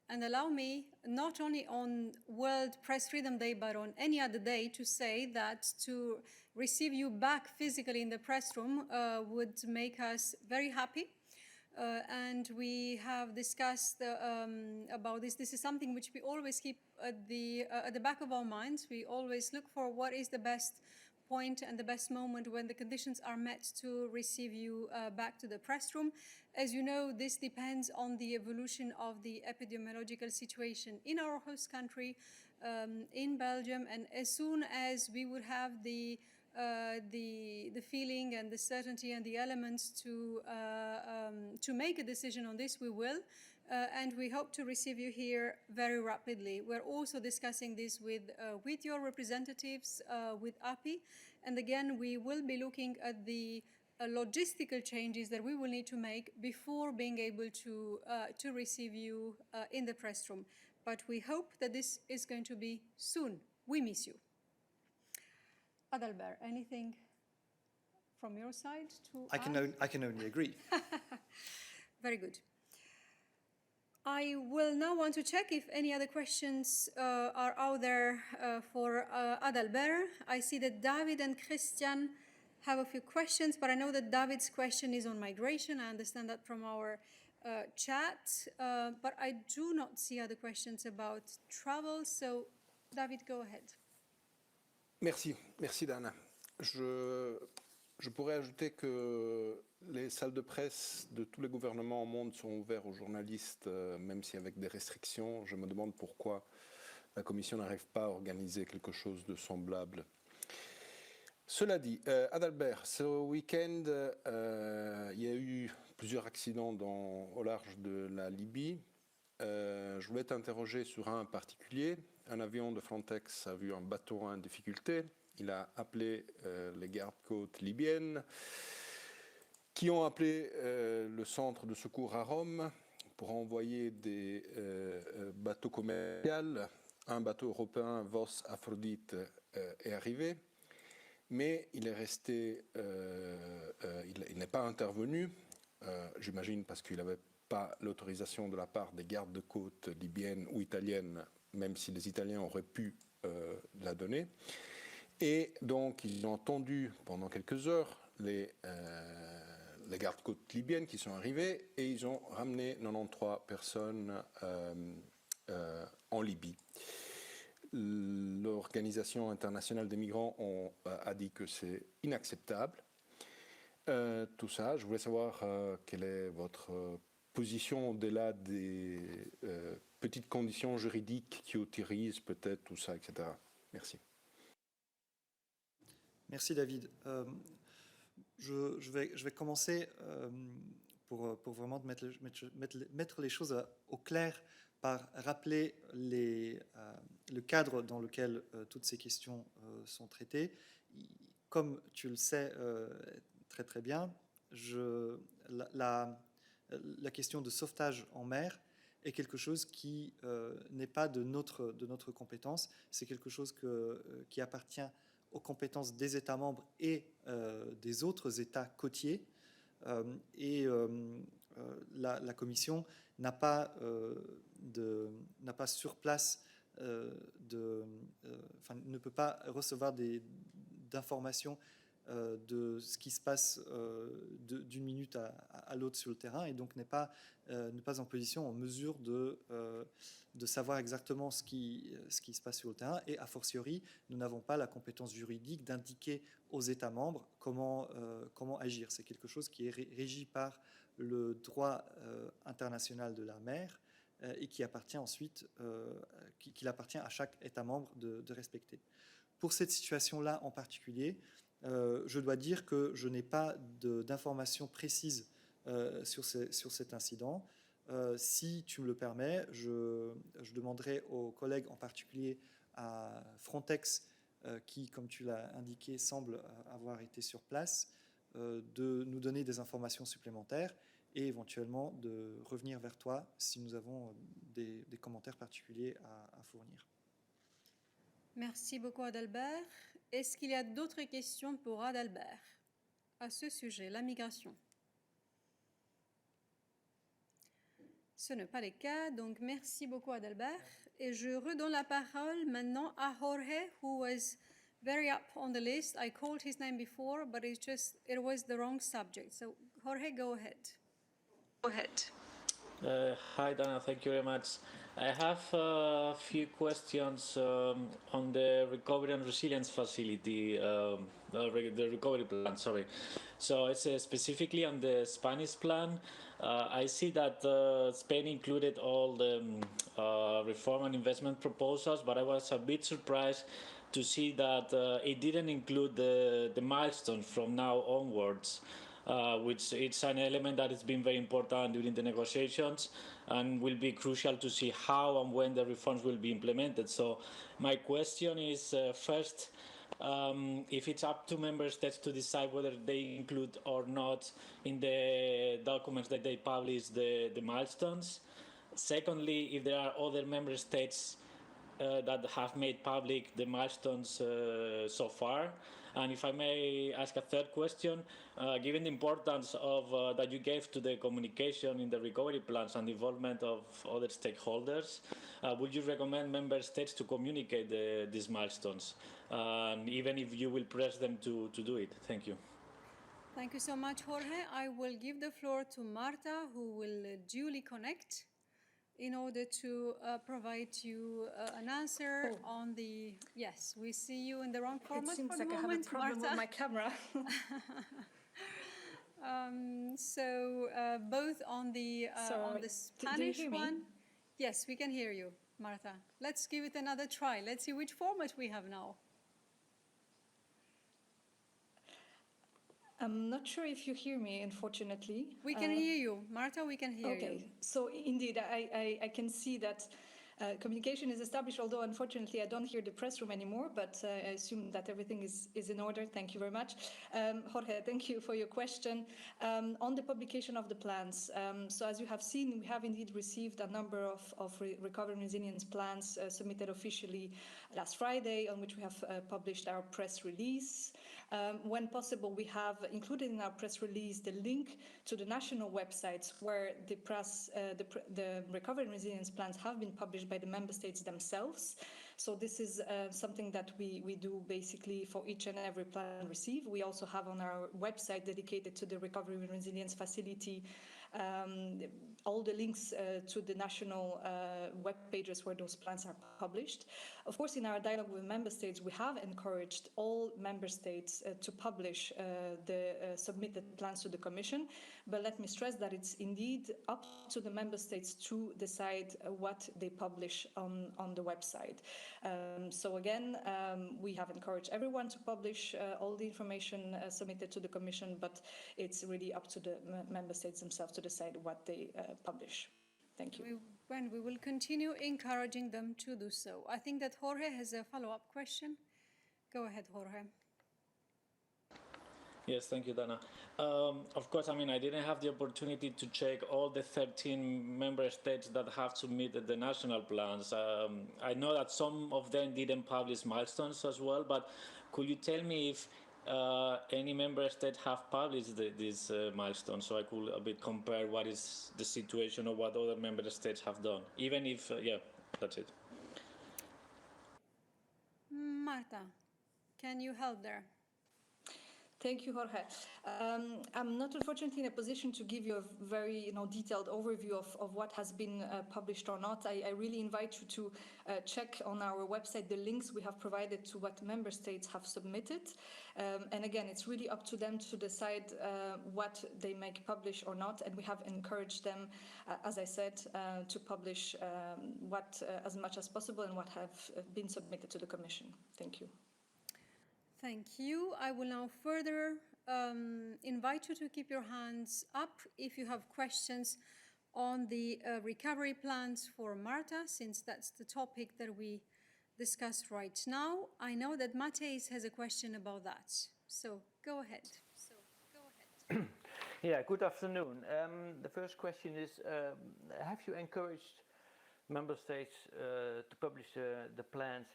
And allow me, not only on World Press Freedom Day, but on any other day, to say that to receive you back physically in the press room would make us very happy. And we have discussed about this. This is something which we always keep at the back of our minds. We always look for what is the best point and the best moment when the conditions are met to receive you back to the press room. As you know, this depends on the evolution of the epidemiological situation in our host country, in Belgium, and as soon as we would have the feeling and the certainty and the elements to make a decision on this, we will. And we hope to receive you here very rapidly. We're also discussing this with your representatives, with API. And again, we will be looking at the logistical changes that we will need to make before being able to receive you in the press room. But we hope that this is going to be soon. We miss you. Adalbert, anything from your side to add? I can only agree. Very good. I will now want to check if any other questions are out there for Adalbert. I see that David and Christian have a few questions, but I know that David's question is on migration. I understand that from our chat, but I do not see other questions about travel. So, David, go ahead. Merci Dana. Je pourrais ajouter que les salles de presse de tous les gouvernements au monde sont ouvertes aux journalistes, même si avec des restrictions. Je me demande pourquoi la Commission n'arrive pas à organiser quelque chose de semblable. Cela dit, Adalbert, ce week-end, il y a eu plusieurs accidents au large de la Libye. Je voulais t'interroger sur un particulier. Un avion de Frontex a vu un bateau en difficulté. Il a appelé les gardes-côtes libyennes qui ont appelé le centre de secours à Rome pour envoyer des bateaux commerciaux. Un bateau européen, Vos Aphrodite, est arrivé, mais il est resté, il n'est pas intervenu, j'imagine parce qu'il n'avait pas l'autorisation de la part des gardes-côtes libyennes ou italiennes, même si les Italiens auraient pu la donner. Et donc, ils ont attendu pendant quelques heures les gardes-côtes libyennes qui sont arrivés et ils ont ramené 93 personnes en Libye. L'Organisation internationale des migrants a dit que c'est inacceptable. Tout ça, je voulais savoir quelle est votre position au-delà des petites conditions juridiques qui autorisent peut-être tout ça, etc. Merci. Merci David. Je vais commencer pour vraiment mettre les choses au clair par rappeler le cadre dans lequel toutes ces questions sont traitées. Comme tu le sais très très bien, la question de sauvetage en mer est quelque chose qui n'est pas de notre compétence, c'est quelque chose qui appartient aux compétences des États membres et des autres États côtiers. La Commission n'a pas sur place, ne peut pas recevoir d'informations de ce qui se passe d'une minute à l'autre sur le terrain, et donc n'est pas en position, en mesure de savoir exactement ce qui se passe sur le terrain, et a fortiori, nous n'avons pas la compétence juridique d'indiquer aux États membres comment agir. C'est quelque chose qui est régi par le droit international de la mer et qui appartient ensuite, qu'il appartient à chaque État membre de respecter. Pour cette situation-là en particulier, je dois dire que je n'ai pas d'informations précises sur cet incident. Si tu me le permets, je demanderai aux collègues, en particulier à Frontex, qui, comme tu l'as indiqué, semble avoir été sur place, de nous donner des informations supplémentaires et éventuellement de revenir vers toi si nous avons des commentaires particuliers à fournir. Merci beaucoup, Adalbert. Est-ce qu'il y a d'autres questions pour Adalbert à ce sujet, la migration? Ce n'est pas le cas, donc merci beaucoup, Adalbert. Et je redonne la parole maintenant à Jorge, who was very up on the list. I called his name before, but it was the wrong subject. So, Jorge, go ahead. Go ahead. Hi, Dana. Thank you very much. I have a few questions on the Recovery and Resilience Facility, the recovery plan, sorry. So it's specifically on the Spanish plan. I see that Spain included all the reform and investment proposals, but I was a bit surprised to see that it didn't include the milestones from now onwards. Which it's an element that has been very important during the negotiations and will be crucial to see how and when the reforms will be implemented. So my question is, first, if it's up to member states to decide whether they include or not in the documents that they publish the milestones. Secondly, if there are other member states that have made public the milestones so far. And if I may ask a third question, given the importance of that you gave to the communication in the recovery plans and the involvement of other stakeholders, would you recommend member states to communicate these milestones, even if you will press them to do it? Thank you. Thank you so much, Jorge. I will give the floor to Marta, who will duly connect in order to provide you an answer on the... Yes, we see you in the wrong format. It seems for the like moment, I have a problem Marta. with my camera. Both on the Spanish one... Yes, we can hear you, Marta. Let's give it another try. Let's see which format we have now. I'm not sure if you hear me, unfortunately. We can hear you. Marta, we can hear you. Okay, so indeed, I can see that Communication is established, although unfortunately I don't hear the press room anymore, but I assume that everything is in order. Thank you very much. Jorge, thank you for your question. On the publication of the plans, so as you have seen, we have indeed received a number of recovery and resilience plans submitted officially last Friday, on which we have published our press release. When possible, we have included in our press release the link to the national websites where the recovery and resilience plans have been published by the member states themselves. So this is something that we do basically for each and every plan received. We also have on our website dedicated to the recovery and resilience facility all the links to the national web pages where those plans are published. Of course, in our dialogue with member states, we have encouraged all member states to publish the submitted plans to the Commission. But let me stress that it's indeed up to the member states to decide what they publish on the website. So again, we have encouraged everyone to publish all the information submitted to the Commission, but it's really up to the member states themselves to decide what they publish. Thank you. We will continue encouraging them to do so. I think that Jorge has a follow-up question. Go ahead, Jorge. Yes, thank you, Dana. Of course, I mean, I didn't have the opportunity to check all the 13 member states that have submitted the national plans. I know that some of them didn't publish milestones as well, but could you tell me if any member state have published these milestones, so I could a bit compare what is the situation or what other member states have done, even if, yeah, that's it. Marta, can you help there? Thank you, Jorge. I'm not unfortunately in a position to give you a very detailed overview of what has been published or not. I really invite you to check on our website the links we have provided to what member states have submitted. And again, it's really up to them to decide what they make publish or not. And we have encouraged them, as I said, to publish what as much as possible and what have been submitted to the Commission. Thank you. Thank you. I will now further invite you to keep your hands up if you have questions on the recovery plans for Marta, since that's the topic that we discussed right now. I know that Matthijs has a question about that. So go ahead. Yeah, good afternoon. The first question is, have you encouraged member states to publish the plans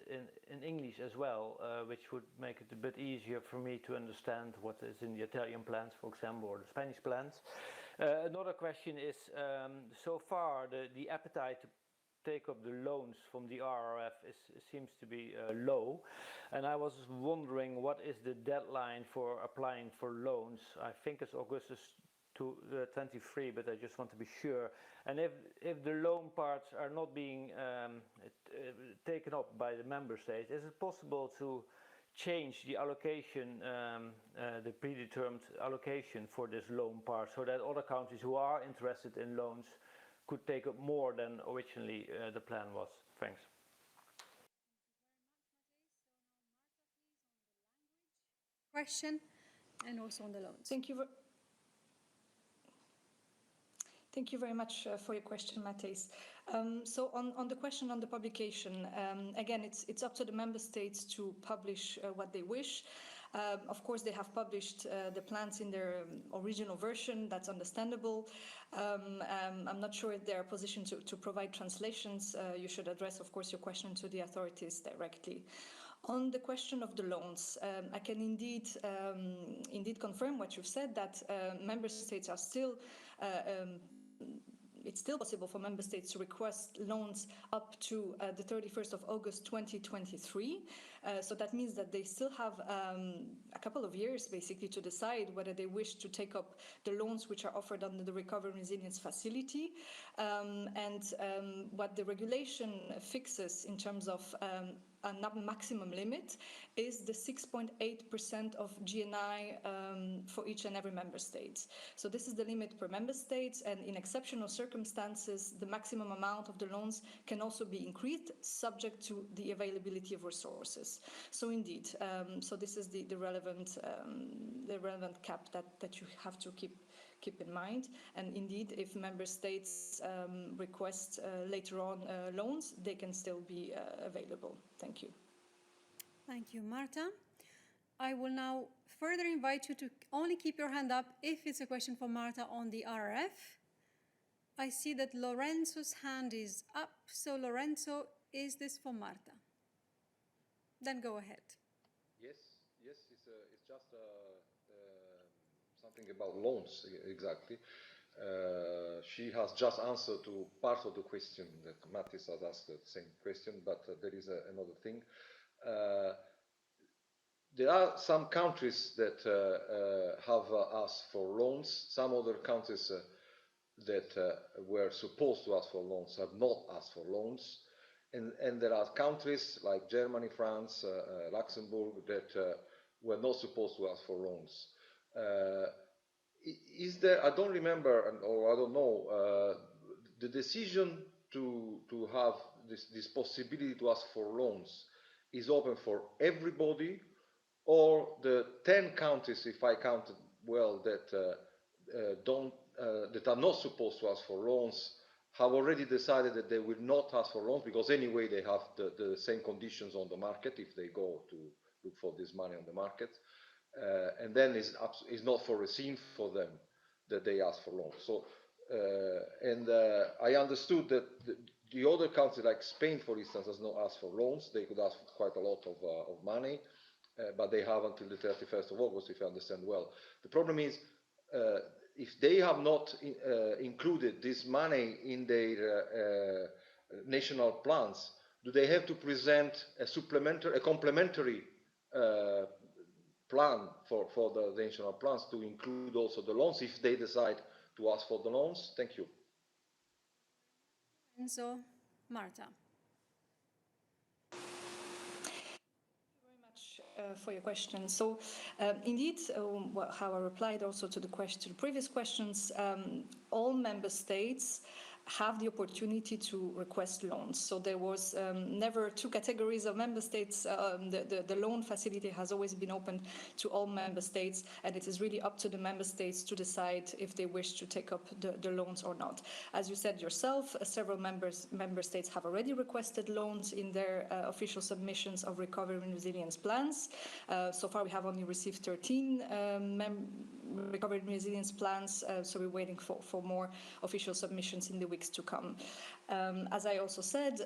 in English as well, which would make it a bit easier for me to understand what is in the Italian plans, for example, or the Spanish plans. Another question is, so far the appetite to take up the loans from the RRF seems to be low, and I was wondering what is the deadline for applying for loans. I think it's August 23, but I just want to be sure. And if the loan parts are not being taken up by the member states, is it possible to change the allocation, the predetermined allocation for this loan part, so that other countries who are interested in loans could take up more than originally the plan was? Thanks. Question, and also on the loans. Thank you very much for your question, Matthijs. So on the question on the publication, again, it's up to the member states to publish what they wish. Of course, they have published the plans in their original version. That's understandable. I'm not sure if they're positioned to provide translations. You should address, of course, your question to the authorities directly. On the question of the loans, I can indeed confirm what you've said, that member states are still it's still possible for member states to request loans up to the 31st of August 2023. So that means that they still have a couple of years basically to decide whether they wish to take up the loans which are offered under the Recovery and Resilience Facility. What the regulation fixes in terms of a maximum limit is the 6.8% of GNI for each and every member state. So this is the limit per member state, and in exceptional circumstances, the maximum amount of the loans can also be increased, subject to the availability of resources. So indeed, so this is the relevant cap that you have to keep keep in mind. And indeed, if member states request later on loans, they can still be available. Thank you. Thank you, Marta. I will now further invite you to only keep your hand up if it's a question for Marta on the RRF. I see that Lorenzo's hand is up. So Lorenzo, is this for Marta? Then go ahead. Yes, it's just something about loans, exactly. She has just answered to part of the question that Mattis has asked the same question, but there is another thing. There are some countries that have asked for loans. Some other countries that were supposed to ask for loans have not asked for loans. And there are countries like Germany, France, Luxembourg that were not supposed to ask for loans. Is there, I don't remember, or I don't know, the decision to have this possibility to ask for loans is open for everybody, or the 10 countries, if I counted well, that that are not supposed to ask for loans have already decided that they will not ask for loans, because anyway they have the same conditions on the market if they go to look for this money on the market, and then it's not foreseen for them that they ask for loans. So I understood that the other countries like Spain, for instance, has not asked for loans. They could ask for quite a lot of money, but they have until the 31st of August, if I understand well. The problem is, if they have not included this money in their national plans, do they have to present a complementary plan for the national plans to include also the loans if they decide to ask for the loans? Thank you. And so, Marta. For your question. So indeed, how I replied also to the previous questions, all member states have the opportunity to request loans. So there was never two categories of member states. The loan facility has always been open to all member states, and it is really up to the member states to decide if they wish to take up the loans or not. As you said yourself, several member states have already requested loans in their official submissions of recovery and resilience plans. So far, we have only received 13 recovery and resilience plans, so we're waiting for more official submissions in the weeks to come. As I also said,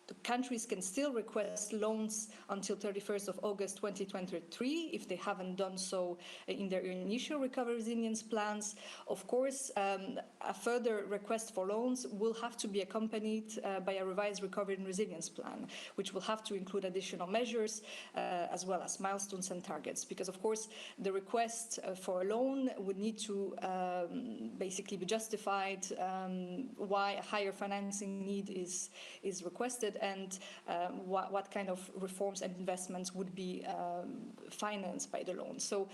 the countries can still request loans until 31st of August 2023 if they haven't done so in their initial recovery resilience plans. Of course, a further request for loans will have to be accompanied by a revised recovery and resilience plan, which will have to include additional measures as well as milestones and targets. Because, of course, the request for a loan would need to basically be justified why a higher financing need is requested, and what kind of reforms and investments would be financed by the loan. So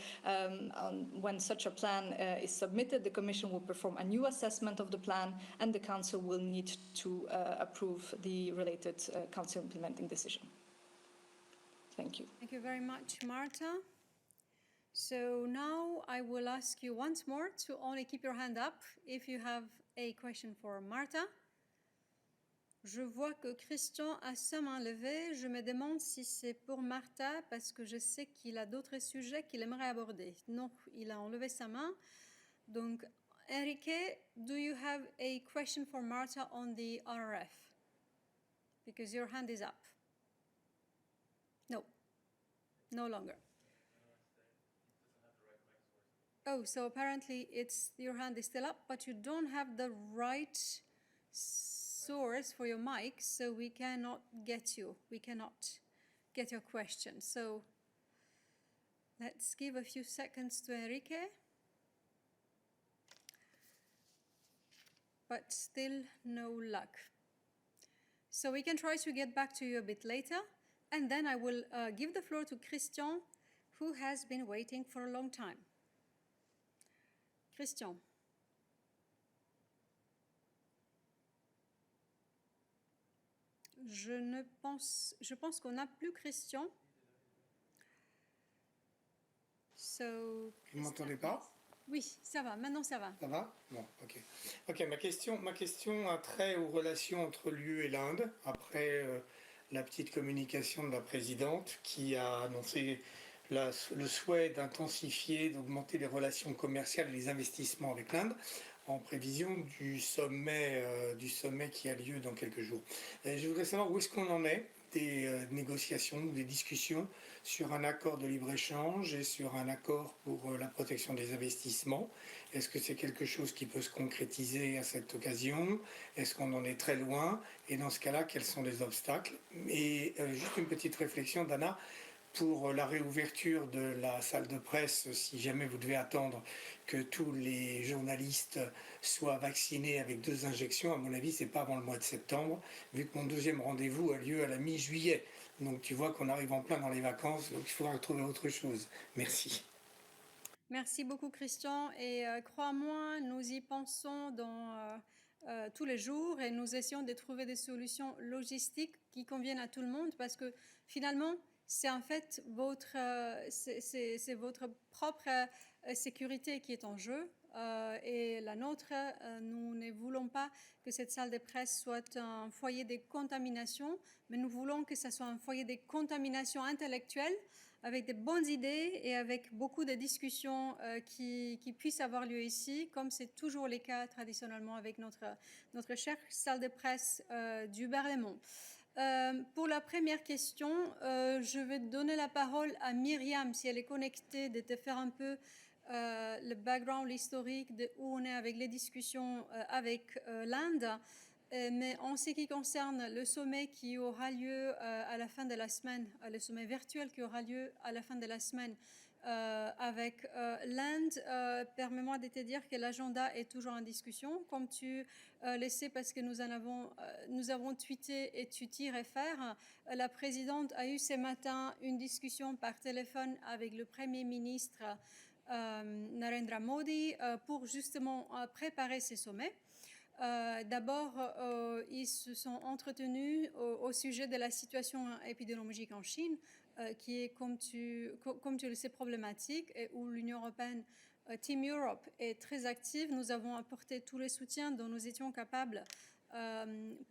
when such a plan is submitted, the Commission will perform a new assessment of the plan, and the Council will need to approve the related Council implementing decision. Thank you. Thank you very much, Marta. So now I will ask you once more to only keep your hand up if you have a question for Marta. Je vois que Christian a sa main levée. Je me demande si c'est pour Marta parce que je sais qu'il a d'autres sujets qu'il aimerait aborder. Non, il a enlevé sa main. Donc, Enrique, do you have a question for Marta on the RRF? Because your hand is up. No, no longer. Oh, so apparently your hand is still up, but you don't have the right source for your mic, so we cannot get you. We cannot get your question. So let's give a few seconds to Enrique. But still no luck. So we can try to get back to you a bit later, and then I will give the floor to Christian, who has been waiting for a long time. Christian. Je pense qu'on n'a plus Christian. Vous ne m'entendez pas? Oui, ça va, maintenant ça va. Ça va? Bon, ok. Ok, ma question a trait aux relations entre l'UE et l'Inde, après la petite communication de la présidente qui a annoncé le souhait d'intensifier, d'augmenter les relations commerciales et les investissements avec l'Inde en prévision du sommet qui a lieu dans quelques jours. Je voudrais savoir où est-ce qu'on en est des négociations, des discussions sur un accord de libre-échange et sur un accord pour la protection des investissements. Est-ce que c'est quelque chose qui peut se concrétiser à cette occasion? Est-ce qu'on en est très loin? Et dans ce cas-là, quels sont les obstacles? Et juste une petite réflexion, Dana, pour la réouverture de la salle de presse, si jamais vous devez attendre que tous les journalistes soient vaccinés avec 2 injections, à mon avis, c'est pas avant le mois de septembre, vu que mon deuxième rendez-vous a lieu à la mi-juillet. Donc tu vois qu'on arrive en plein dans les vacances, donc il faudra trouver autre chose. Merci. Merci beaucoup, Christian. Et crois-moi, nous y pensons tous les jours et nous essayons de trouver des solutions logistiques qui conviennent à tout le monde parce que finalement, c'est en fait c'est votre propre sécurité qui est en jeu et la nôtre. Nous ne voulons pas que cette salle de presse soit un foyer de contamination, mais nous voulons que ce soit un foyer de contamination intellectuelle avec de bonnes idées et avec beaucoup de discussions qui puissent avoir lieu ici, comme c'est toujours le cas traditionnellement avec notre chère salle de presse du Berlaymont. Pour la première question, je vais donner la parole à Myriam, si elle est connectée, de te faire un peu le background, l'historique de où on est avec les discussions avec l'Inde. Mais en ce qui concerne le sommet qui aura lieu à la fin de la semaine, le sommet virtuel qui aura lieu à la fin de la semaine avec l'Inde, permets-moi de te dire que l'agenda est toujours en discussion, comme tu le sais, parce que nous avons tweeté et tu t'y réfères. La présidente a eu ce matin une discussion par téléphone avec le Premier ministre Narendra Modi pour justement préparer ces sommets. D'abord, ils se sont entretenus au sujet de la situation épidémiologique en Chine, qui est, comme tu le sais, problématique et où l'Union européenne, Team Europe, est très active. Nous avons apporté tous les soutiens dont nous étions capables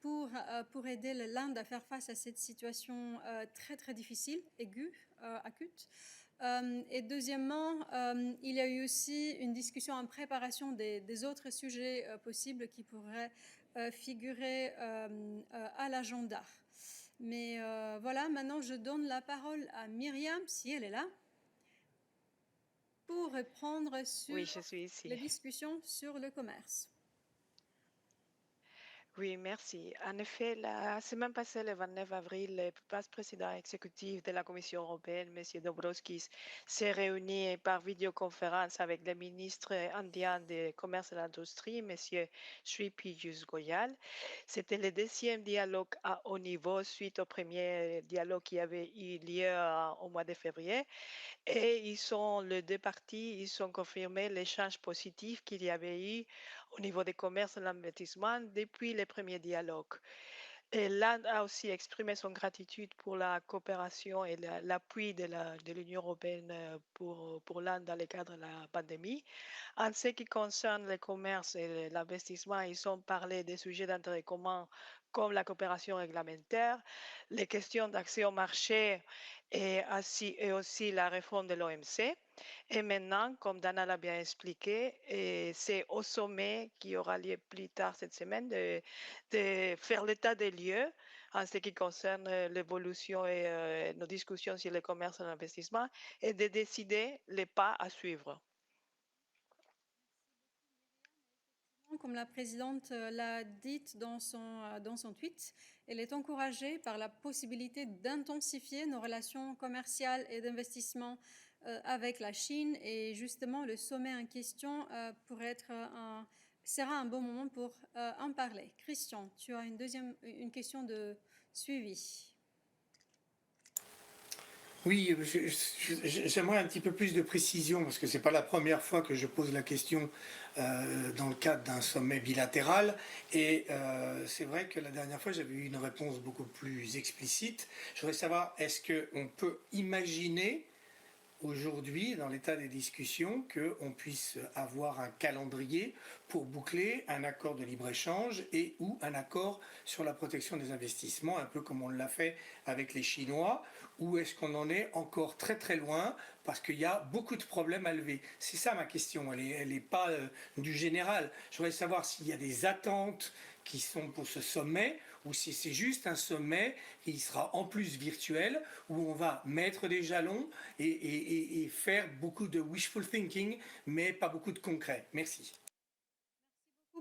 pour aider l'Inde à faire face à cette situation très, très difficile, aiguë, acute. Et deuxièmement, il y a eu aussi une discussion en préparation des autres sujets possibles qui pourraient figurer à l'agenda. Mais voilà, maintenant je donne la parole à Myriam, si elle est là, pour répondre sur Oui, je suis ici. les discussions sur le commerce. Oui, merci. En effet, la semaine passée, le 29 avril, le vice-président exécutif de la Commission européenne, M. Dombrovskis, s'est réuni par vidéoconférence avec le ministre indien du Commerce et de l'Industrie, M. Sri Piyush Goyal. C'était le 2e dialogue à haut niveau suite au premier dialogue qui avait eu lieu au mois de février. Et les 2 parties, ils ont confirmé l'échange positif qu'il y avait eu au niveau des commerces et l'investissement depuis le premier dialogue. Et l'Inde a aussi exprimé son gratitude pour la coopération et l'appui de l'Union européenne pour l'Inde dans le cadre de la pandémie. En ce qui concerne le commerce et l'investissement, ils ont parlé des sujets d'intérêt commun comme la coopération réglementaire, les questions d'accès au marché et aussi la réforme de l'OMC. Et maintenant, comme Dana l'a bien expliqué, c'est au sommet qui aura lieu plus tard cette semaine de faire l'état des lieux en ce qui concerne l'évolution et nos discussions sur le commerce et l'investissement et de décider les pas à suivre. Comme la présidente l'a dit dans son tweet, elle est encouragée par la possibilité d'intensifier nos relations commerciales et d'investissement avec la Chine. Et justement, le sommet en question sera un bon moment pour en parler. Christian, tu as une question de suivi. Oui, j'aimerais un petit peu plus de précision parce que ce n'est pas la première fois que je pose la question dans le cadre d'un sommet bilatéral et c'est vrai que la dernière fois j'avais eu une réponse beaucoup plus explicite. Je voudrais savoir, est-ce qu'on peut imaginer aujourd'hui, dans l'état des discussions, qu'on puisse avoir un calendrier pour boucler un accord de libre-échange et ou un accord sur la protection des investissements, un peu comme on l'a fait avec les Chinois, ou est-ce qu'on en est encore très très loin parce qu'il y a beaucoup de problèmes à lever? C'est ça ma question, elle est pas du général. Je voudrais savoir s'il y a des attentes qui sont pour ce sommet, ou si c'est juste un sommet qui sera en plus virtuel, où on va mettre des jalons et faire beaucoup de wishful thinking, mais pas beaucoup de concret. Merci.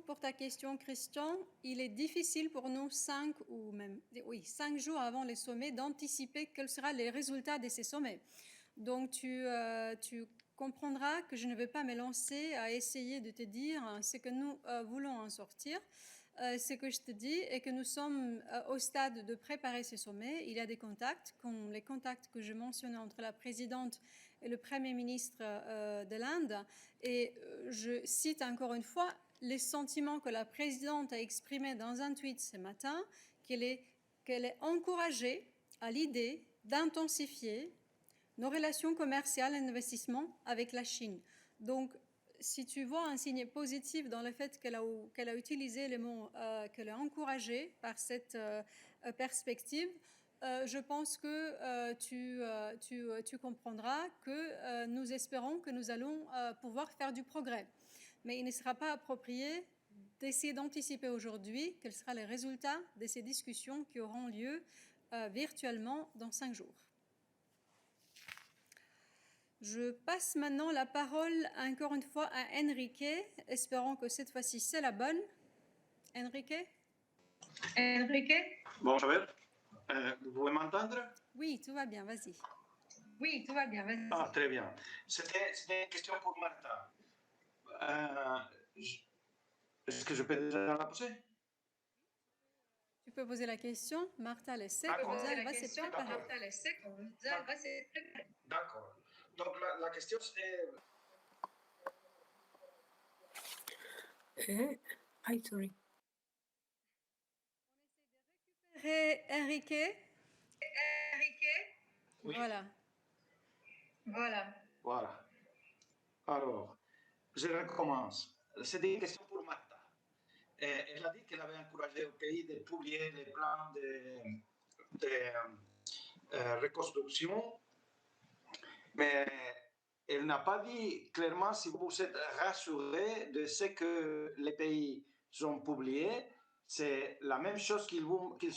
Pour ta question, Christian. Il est difficile pour nous 5 jours avant les sommets d'anticiper quels seront les résultats de ces sommets. Donc tu comprendras que je ne vais pas me lancer à essayer de te dire ce que nous voulons en sortir. Ce que je te dis est que nous sommes au stade de préparer ces sommets. Il y a des contacts, comme les contacts que je mentionnais entre la présidente et le Premier ministre de l'Inde. Et je cite encore une fois les sentiments que la présidente a exprimés dans un tweet ce matin, qu'elle est encouragée à l'idée d'intensifier nos relations commerciales et d'investissement avec la Chine. Donc, si tu vois un signe positif dans le fait qu'elle a utilisé le mot qu'elle est encouragée par cette perspective, je pense que tu comprendras que nous espérons que nous allons pouvoir faire du progrès. Mais il ne sera pas approprié d'essayer d'anticiper aujourd'hui quels seront les résultats de ces discussions qui auront lieu virtuellement dans 5 jours. Je passe maintenant la parole encore une fois à Enrique, espérant que cette fois-ci c'est la bonne. Enrique? Bonjour, vous pouvez m'entendre? Oui, tout va bien, vas-y. Oui, tout va bien, vas-y. Ah, très bien. C'était une question pour Martha. Est-ce que je peux déjà la poser? Tu peux poser la question. Martha le sait, elle va se préparer. D'accord. Donc la question c'est... Enrique? Sorry. Enrique? Oui. Voilà. Alors, je recommence. C'était une question pour Martha. Elle a dit qu'elle avait encouragé au pays de publier les plans de reconstruction, mais elle n'a pas dit clairement si vous êtes rassuré de ce que les pays ont publié. C'est la même chose qu'ils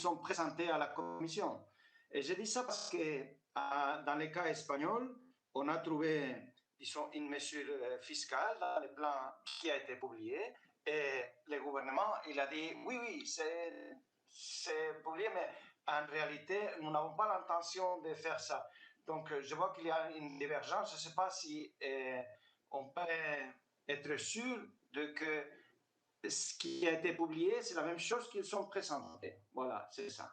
ont présenté à la Commission. Et je dis ça parce que dans le cas espagnol, on a trouvé, disons, une mesure fiscale dans le plan qui a été publié. Et le gouvernement, il a dit, oui, c'est publié, mais en réalité, nous n'avons pas l'intention de faire ça. Donc, je vois qu'il y a une divergence. Je ne sais pas si on peut être sûr de que ce qui a été publié, c'est la même chose qu'ils sont présentés. Voilà, c'est ça.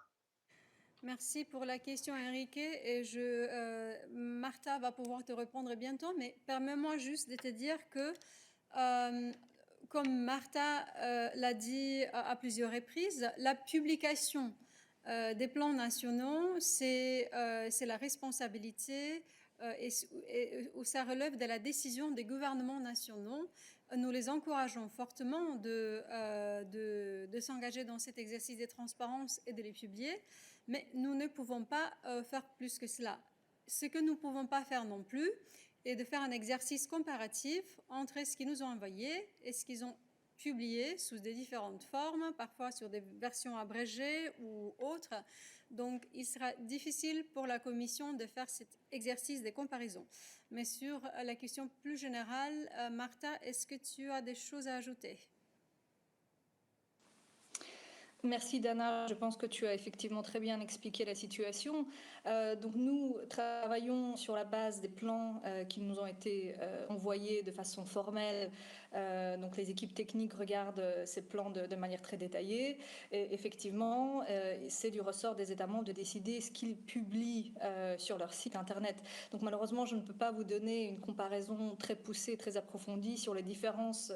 Merci pour la question, Enrique. Et Martha va pouvoir te répondre bientôt, mais permets-moi juste de te dire que, comme Martha l'a dit à plusieurs reprises, la publication des plans nationaux, c'est la responsabilité où ça relève de la décision des gouvernements nationaux. Nous les encourageons fortement de s'engager dans cet exercice de transparence et de les publier, mais nous ne pouvons pas faire plus que cela. Ce que nous ne pouvons pas faire non plus est de faire un exercice comparatif entre ce qu'ils nous ont envoyé et ce qu'ils ont publié sous des différentes formes, parfois sur des versions abrégées ou autres. Donc, il sera difficile pour la Commission de faire cet exercice de comparaison. Mais sur la question plus générale, Martha, est-ce que tu as des choses à ajouter ? Merci Dana, je pense que tu as effectivement très bien expliqué la situation. Donc nous travaillons sur la base des plans qui nous ont été envoyés de façon formelle. Donc les équipes techniques regardent ces plans de manière très détaillée. Et effectivement, c'est du ressort des États membres de décider ce qu'ils publient sur leur site internet. Donc malheureusement, je ne peux pas vous donner une comparaison très poussée, très approfondie sur les différences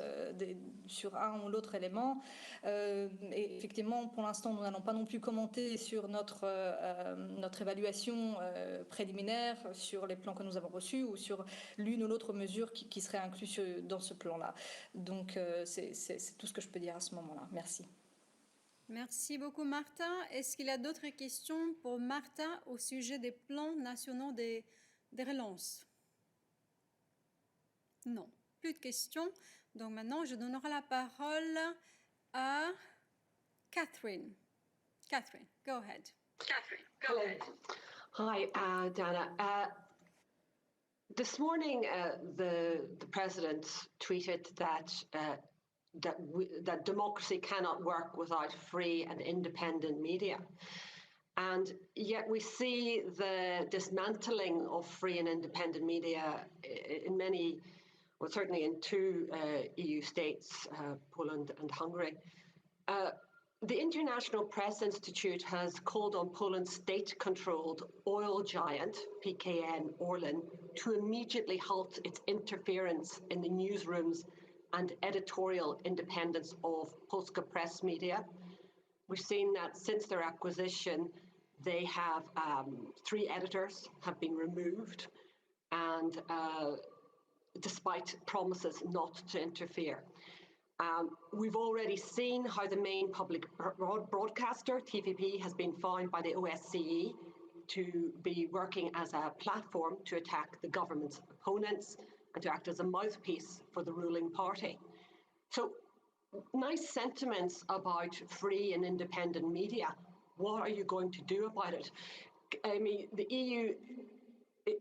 sur un ou l'autre élément. Et effectivement, évidemment, pour l'instant, nous n'allons pas non plus commenter sur notre évaluation préliminaire, sur les plans que nous avons reçus ou sur l'une ou l'autre mesure qui serait incluse dans ce plan-là. Donc, c'est tout ce que je peux dire à ce moment-là. Merci. Merci beaucoup, Martha. Est-ce qu'il y a d'autres questions pour Martha au sujet des plans nationaux des relances? Non, plus de questions. Donc maintenant, je donnerai la parole à Catherine. Catherine, go ahead. Catherine, go ahead. Hi, Dana. This morning, the president tweeted that democracy cannot work without free and independent media. And yet we see the dismantling of free and independent media in many, well, certainly in two EU states, Poland and Hungary. The International Press Institute has called on Poland's state-controlled oil giant, PKN Orlen, to immediately halt its interference in the newsrooms and editorial independence of Polska press media. We've seen that since their acquisition, they have 3 editors have been removed, and despite promises not to interfere. We've already seen how the main public broadcaster, TVP, has been found by the OSCE to be working as a platform to attack the government's opponents and to act as a mouthpiece for the ruling party. So, nice sentiments about free and independent media. What are you going to do about it? I mean, the EU,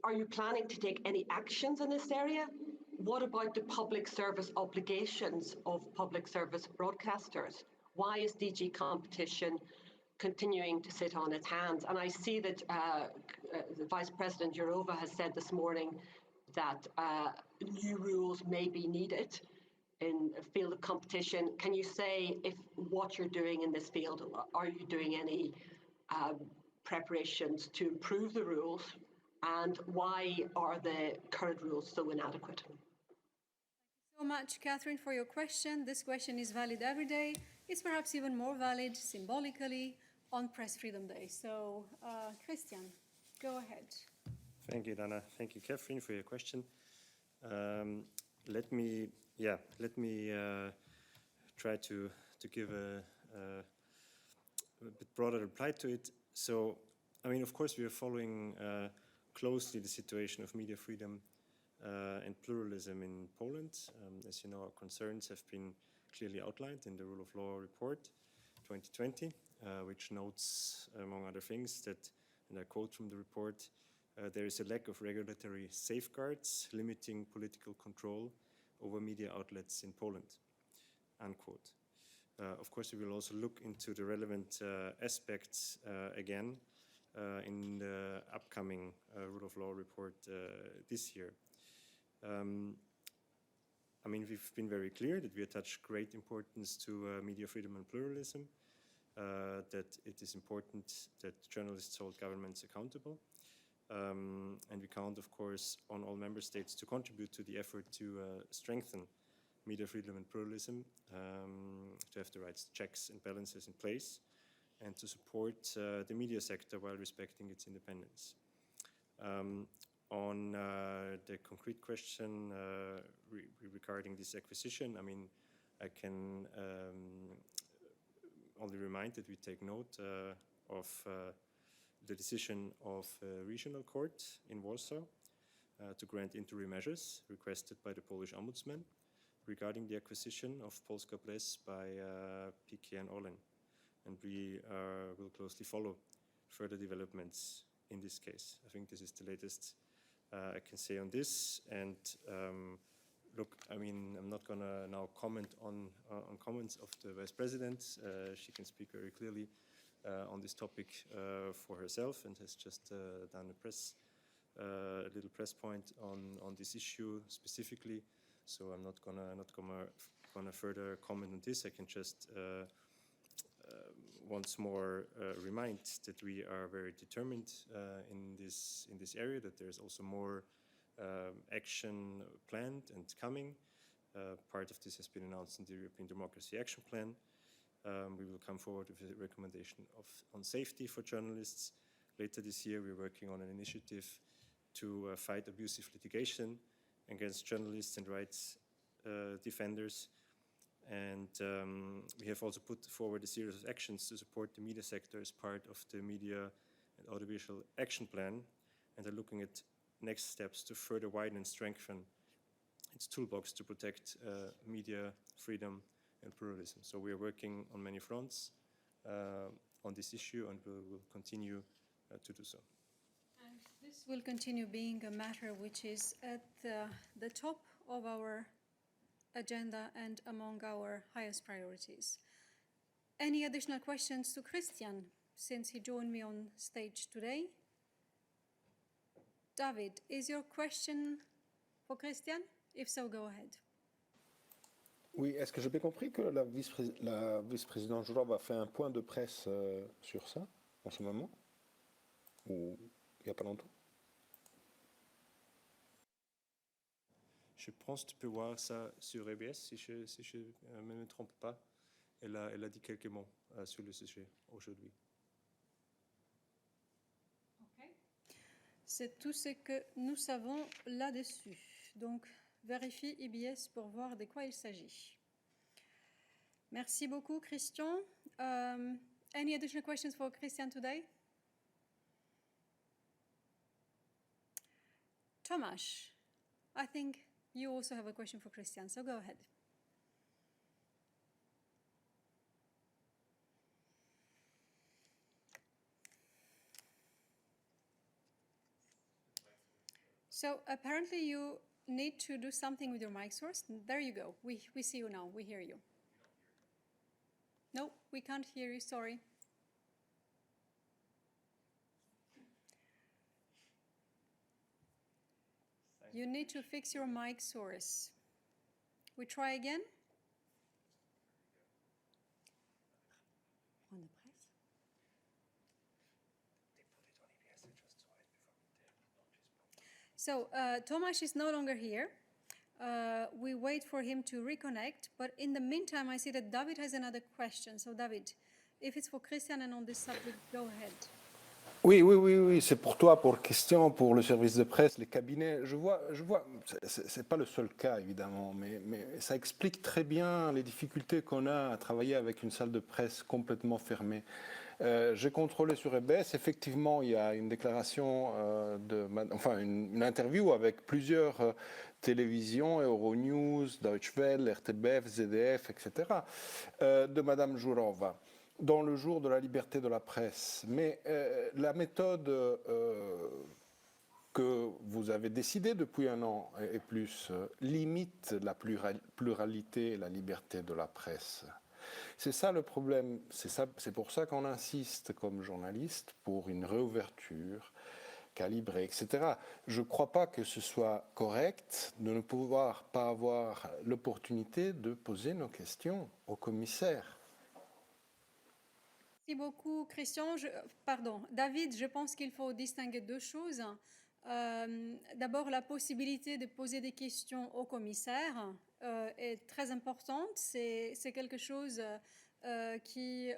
are you planning to take any actions in this area? What about the public service obligations of public service broadcasters? Why is DG Competition continuing to sit on its hands? And I see that the Vice President Jourova has said this morning that new rules may be needed in a field of competition. Can you say if what you're doing in this field, are you doing any preparations to improve the rules? And why are the current rules so inadequate? So much, Catherine, for your question. This question is valid every day. It's perhaps even more valid symbolically on Press Freedom Day. So, Christian, go ahead. Thank you, Dana. Thank you, Catherine, for your question. Let me try to give a bit broader reply to it. So, I mean, of course, we are following closely the situation of media freedom and pluralism in Poland. As you know, our concerns have been clearly outlined in the Rule of Law Report 2020, which notes, among other things, that, and I quote from the report, there is a lack of regulatory safeguards limiting political control over media outlets in Poland, unquote. Of course, we will also look into the relevant aspects again in the upcoming Rule of Law Report this year. I mean, we've been very clear that we attach great importance to media freedom and pluralism, that it is important that journalists hold governments accountable, and we count, of course, on all member states to contribute to the effort to strengthen media freedom and pluralism, to have the right checks and balances in place, and to support the media sector while respecting its independence. On the concrete question regarding this acquisition, I mean, I can only remind that we take note of the decision of a regional court in Warsaw to grant interim measures requested by the Polish Ombudsman regarding the acquisition of Polska Press by PKN Orlen. And we will closely follow further developments in this case. I think this is the latest I can say on this. And look, I mean, I'm not going to now comment on comments of the Vice President. She can speak very clearly on this topic for herself and has just done a little press point on this issue specifically. So I'm not gonna further comment on this. I can just once more remind that we are very determined in this area, that there's also more action planned and coming. Part of this has been announced in the European Democracy Action Plan. we will come forward with a recommendation on safety for journalists. Later this year, we're working on an initiative to fight abusive litigation against journalists and rights defenders. And we have also put forward a series of actions to support the media sector as part of the Media and Audiovisual Action Plan, and are looking at next steps to further widen and strengthen its toolbox to protect media freedom and pluralism. So we are working on many fronts on this issue, and we will continue to do so. And this will continue being a matter which is at the top of our agenda and among our highest priorities. Any additional questions to Christian, since he joined me on stage today? David, is your question for Christian? If so, go ahead. Oui, est-ce que j'ai bien compris que la vice-présidente Jourova a fait un point de presse sur ça, en ce moment? Ou il n'y a pas longtemps? Je pense que tu peux voir ça sur EBS, si je ne me trompe pas. Elle a dit quelques mots sur le sujet aujourd'hui. Okay. C'est tout ce que nous savons là-dessus. Donc, vérifie EBS pour voir de quoi il s'agit. Merci beaucoup, Christian. Any additional questions for Christian today? Tomasz, I think you also have a question for Christian, so go ahead. So apparently you need to do something with your mic source. There you go. We see you now. We hear you. No, we can't hear you. Sorry. You need to fix your mic source. We try again. So Tomasz is no longer here. We wait for him to reconnect, but in the meantime, I see that David has another question. So David, if it's for Christian and on this subject, go ahead. Oui, c'est pour toi, pour Christian, pour le service de presse, les cabinets. Je vois, c'est pas le seul cas évidemment, mais ça explique très bien les difficultés qu'on a à travailler avec une salle de presse complètement fermée. J'ai contrôlé sur EBS, effectivement, il y a une déclaration, une interview avec plusieurs télévisions, Euronews, Deutsche Welle, RTBF, ZDF, etc., de Madame Jourova, dans le jour de la liberté de la presse. Mais la méthode que vous avez décidée depuis un an et plus limite la pluralité et la liberté de la presse. C'est ça le problème, c'est pour ça qu'on insiste comme journaliste pour une réouverture calibrée, etc. Je ne crois pas que ce soit correct de ne pouvoir pas avoir l'opportunité de poser nos questions au commissaire. Merci beaucoup, Christian. David, je pense qu'il faut distinguer deux choses. D'abord, la possibilité de poser des questions au commissaire est très importante. C'est quelque chose qui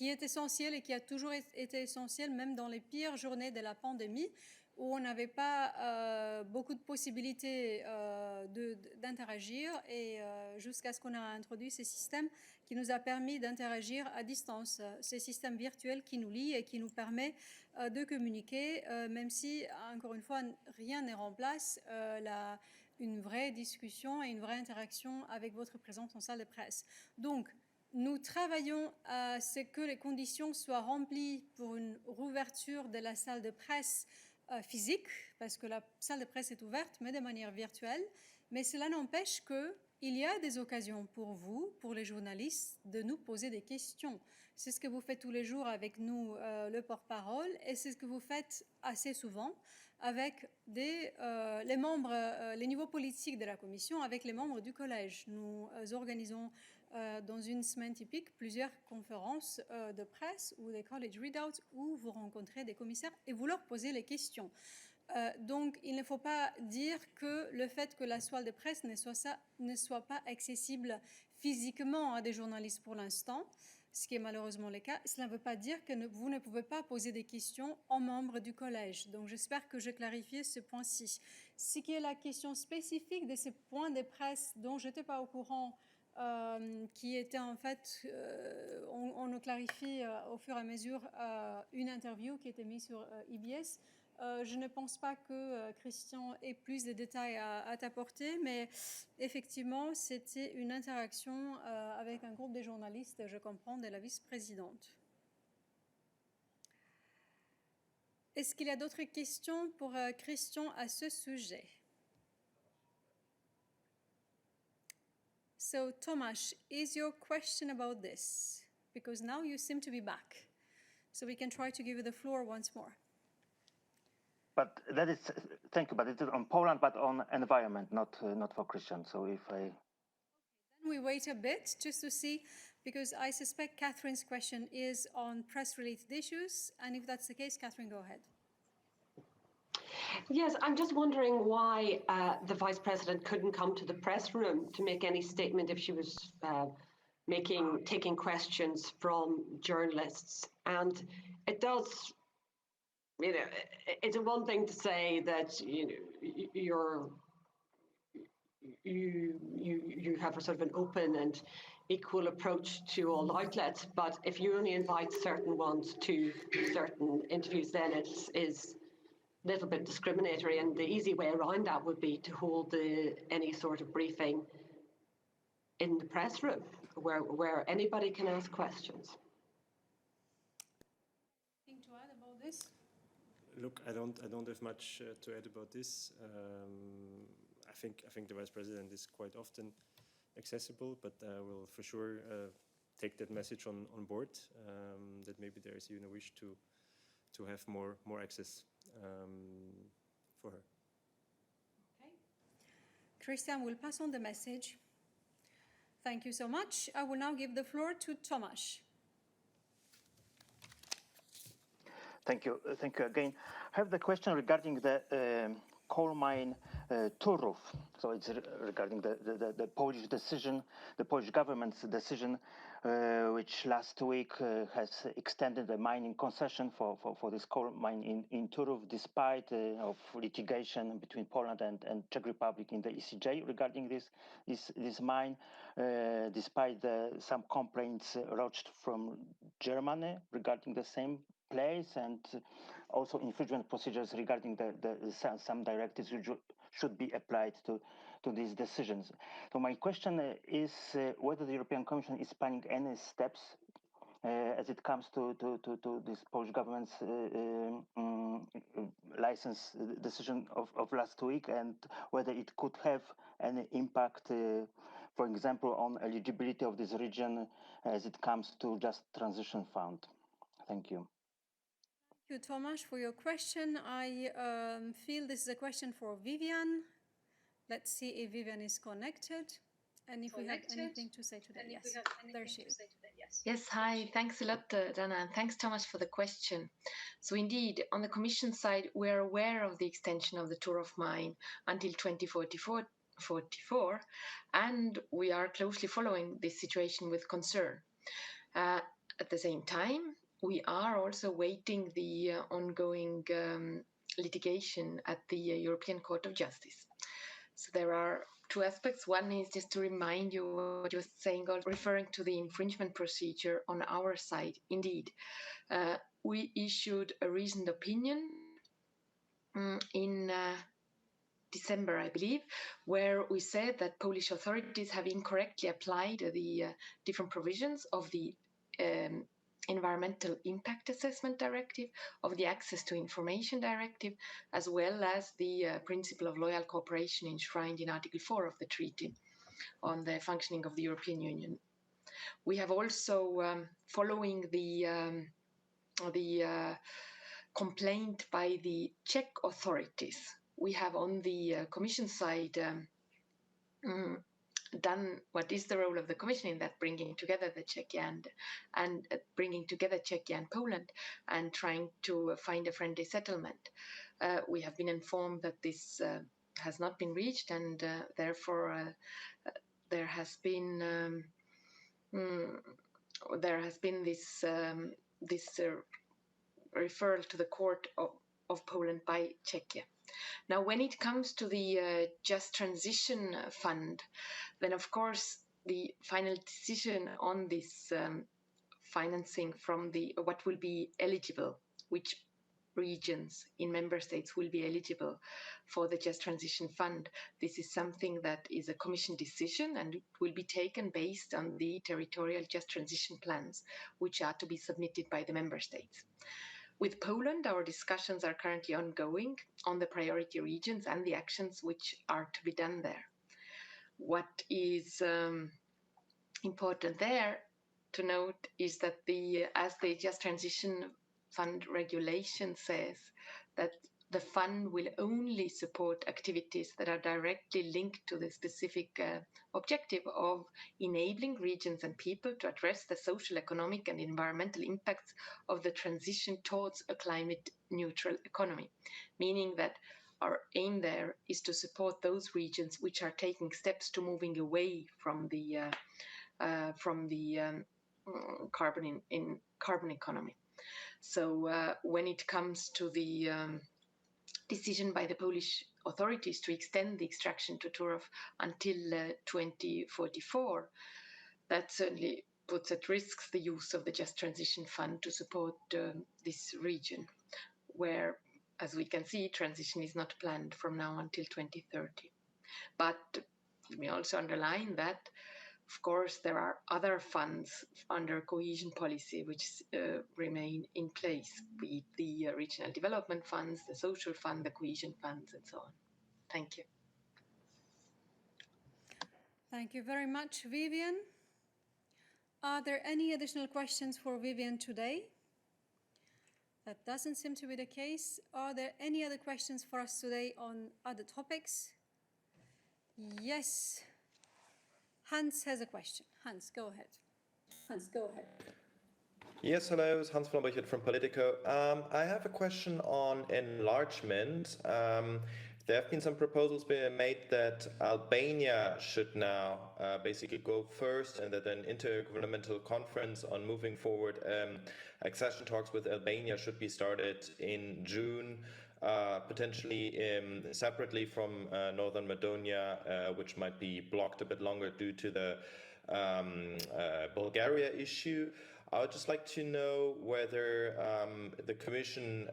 est essentiel et qui a toujours été essentiel, même dans les pires journées de la pandémie, où on n'avait pas beaucoup de possibilités d'interagir, et jusqu'à ce qu'on a introduit ces systèmes qui nous a permis d'interagir à distance, ces systèmes virtuels qui nous lient et qui nous permet de communiquer, même si, encore une fois, rien ne remplace une vraie discussion et une vraie interaction avec votre présence en salle de presse. Donc, nous travaillons à ce que les conditions soient remplies pour une rouverture de la salle de presse physique, parce que la salle de presse est ouverte, mais de manière virtuelle. Mais cela n'empêche qu'il y a des occasions pour vous, pour les journalistes, de nous poser des questions. C'est ce que vous faites tous les jours avec nous, le porte-parole, et c'est ce que vous faites assez souvent avec les membres, les niveaux politiques de la Commission, avec les membres du collège. Nous organisons dans une semaine typique plusieurs conférences de presse ou des college readouts où vous rencontrez des commissaires et vous leur posez les questions. Donc, il ne faut pas dire que le fait que la salle de presse ne soit pas accessible physiquement à des journalistes pour l'instant, ce qui est malheureusement le cas. Cela ne veut pas dire que vous ne pouvez pas poser des questions aux membres du collège. Donc j'espère que j'ai clarifié ce point-ci. Ce qui est la question spécifique de ces points de presse dont je n'étais pas au courant, qui était en fait, on nous clarifie au fur et à mesure une interview qui était mise sur IBS. Je ne pense pas que Christian ait plus de détails à t'apporter, mais effectivement, c'était une interaction avec un groupe de journalistes, je comprends, de la vice-présidente. Est-ce qu'il y a d'autres questions pour Christian à ce sujet? So, Tomasz, is your question about this? Because now you seem to be back. So we can try to give you the floor once more. But that is, thank you, but it is on Poland, but on environment, not for Christian. So if I... Then we wait a bit just to see, because I suspect Catherine's question is on press-related issues. And if that's the case, Catherine, go ahead. Yes, I'm just wondering why the Vice President couldn't come to the press room to make any statement if she was taking questions from journalists. And it does, you know, it's a one thing to say that, you know, you have a sort of an open and equal approach to all outlets, but if you only invite certain ones to certain interviews, then it is a little bit discriminatory, and the easy way around that would be to hold any sort of briefing in the press room where anybody can ask questions. Anything to add about this? Look, I don't have much to add about this. I think the Vice President is quite often accessible, but I will for sure take that message on board, that maybe there is even a wish to have more access for her. Okay. Christian will pass on the message. Thank you so much. I will now give the floor to Tomasz. Thank you again. I have the question regarding the coal mine Turów. So it's regarding the Polish decision, the Polish government's decision, which last week has extended the mining concession for this coal mine in Turów, despite of litigation between Poland and Czech Republic in the ECJ regarding this mine, despite some complaints lodged from Germany regarding the same place, and also infringement procedures regarding some directives which should be applied to these decisions. So my question is whether the European Commission is planning any steps as it comes to this Polish government's license decision of last week, and whether it could have any impact, for example, on eligibility of this region as it comes to Just Transition Fund. Thank you. Thank you, Tomasz, for your question. I feel this is a question for Vivian. Let's see if Vivian is connected and if we have anything to say to that. Yes, there she is. Yes, hi. Thanks a lot, Dana, and thanks, Thomas, for the question. So indeed, on the Commission side, we're aware of the extension of the Turów mine until 2044, and we are closely following this situation with concern. At the same time, we are also waiting the ongoing litigation at the European Court of Justice. So there are two aspects. One is just to remind you what you were saying, referring to the infringement procedure on our side. Indeed, we issued a reasoned opinion in December, I believe, where we said that Polish authorities have incorrectly applied the different provisions of the Environmental Impact Assessment Directive, of the Access to Information Directive, as well as the principle of loyal cooperation enshrined in Article 4 of the Treaty on the Functioning of the European Union. We have also, following the complaint by the Czech authorities, we have on the Commission side done what is the role of the Commission in that, bringing together the Czechia and bringing together Czechia and Poland and trying to find a friendly settlement. We have been informed that this has not been reached, and therefore there has been this referral to the court of Poland by Czechia. Now, when it comes to the Just Transition Fund, then of course the final decision on this financing from what will be eligible, which regions in member states will be eligible for the Just Transition Fund. This is something that is a Commission decision, and it will be taken based on the territorial Just Transition plans, which are to be submitted by the member states. With Poland, our discussions are currently ongoing on the priority regions and the actions which are to be done there. What is important there to note is that as the Just Transition Fund regulation says, that the fund will only support activities that are directly linked to the specific objective of enabling regions and people to address the social, economic and environmental impacts of the transition towards a climate neutral economy, meaning that our aim there is to support those regions which are taking steps to moving away from the carbon economy. So when it comes to the decision by the Polish authorities to extend the extraction to Turów until 2044, that certainly puts at risk the use of the Just Transition Fund to support this region, where, as we can see, transition is not planned from now until 2030. But let me also underline that, of course, there are other funds under cohesion policy which remain in place, be it the regional development funds, the social fund, the cohesion funds, and so on. Thank you. Thank you very much, Vivian. Are there any additional questions for Vivian today? That doesn't seem to be the case. Are there any other questions for us today on other topics? Yes. Hans has a question. Hans, go ahead. Hans, go ahead. Yes, hello, it's Hans von Brichert from Politico. I have a question on enlargement. There have been some proposals being made that Albania should now basically go first, and that an intergovernmental conference on moving forward accession talks with Albania should be started in June. Potentially separately from Northern Macedonia, which might be blocked a bit longer due to the Bulgaria issue. I would just like to know whether the Commission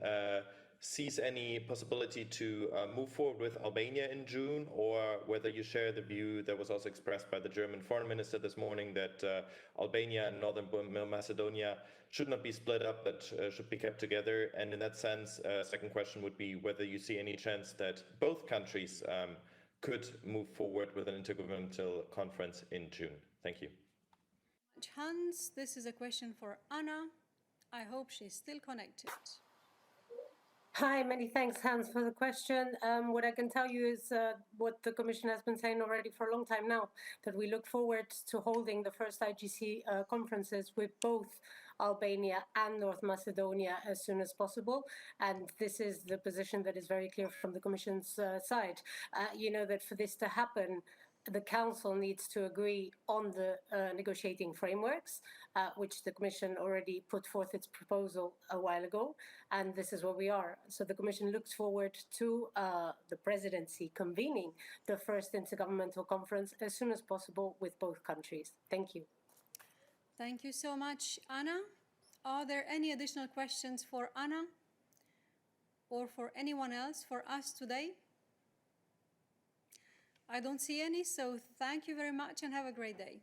sees any possibility to move forward with Albania in June, or whether you share the view that was also expressed by the German Foreign Minister this morning that Albania and Northern Macedonia should not be split up, but should be kept together. And in that sense, second question would be whether you see any chance that both countries could move forward with an intergovernmental conference in June. Thank you. Hans, this is a question for Anna. I hope she's still connected. Hi, many thanks, Hans, for the question. What I can tell you is what the Commission has been saying already for a long time now, that we look forward to holding the first IGC conferences with both Albania and North Macedonia as soon as possible. And this is the position that is very clear from the Commission's side. You know that for this to happen, the Council needs to agree on the negotiating frameworks, which the Commission already put forth its proposal a while ago, and this is where we are. So the Commission looks forward to the Presidency convening the first intergovernmental conference as soon as possible with both countries. Thank you. Thank you so much, Anna. Are there any additional questions for Anna or for anyone else for us today? I don't see any, so thank you very much and have a great day.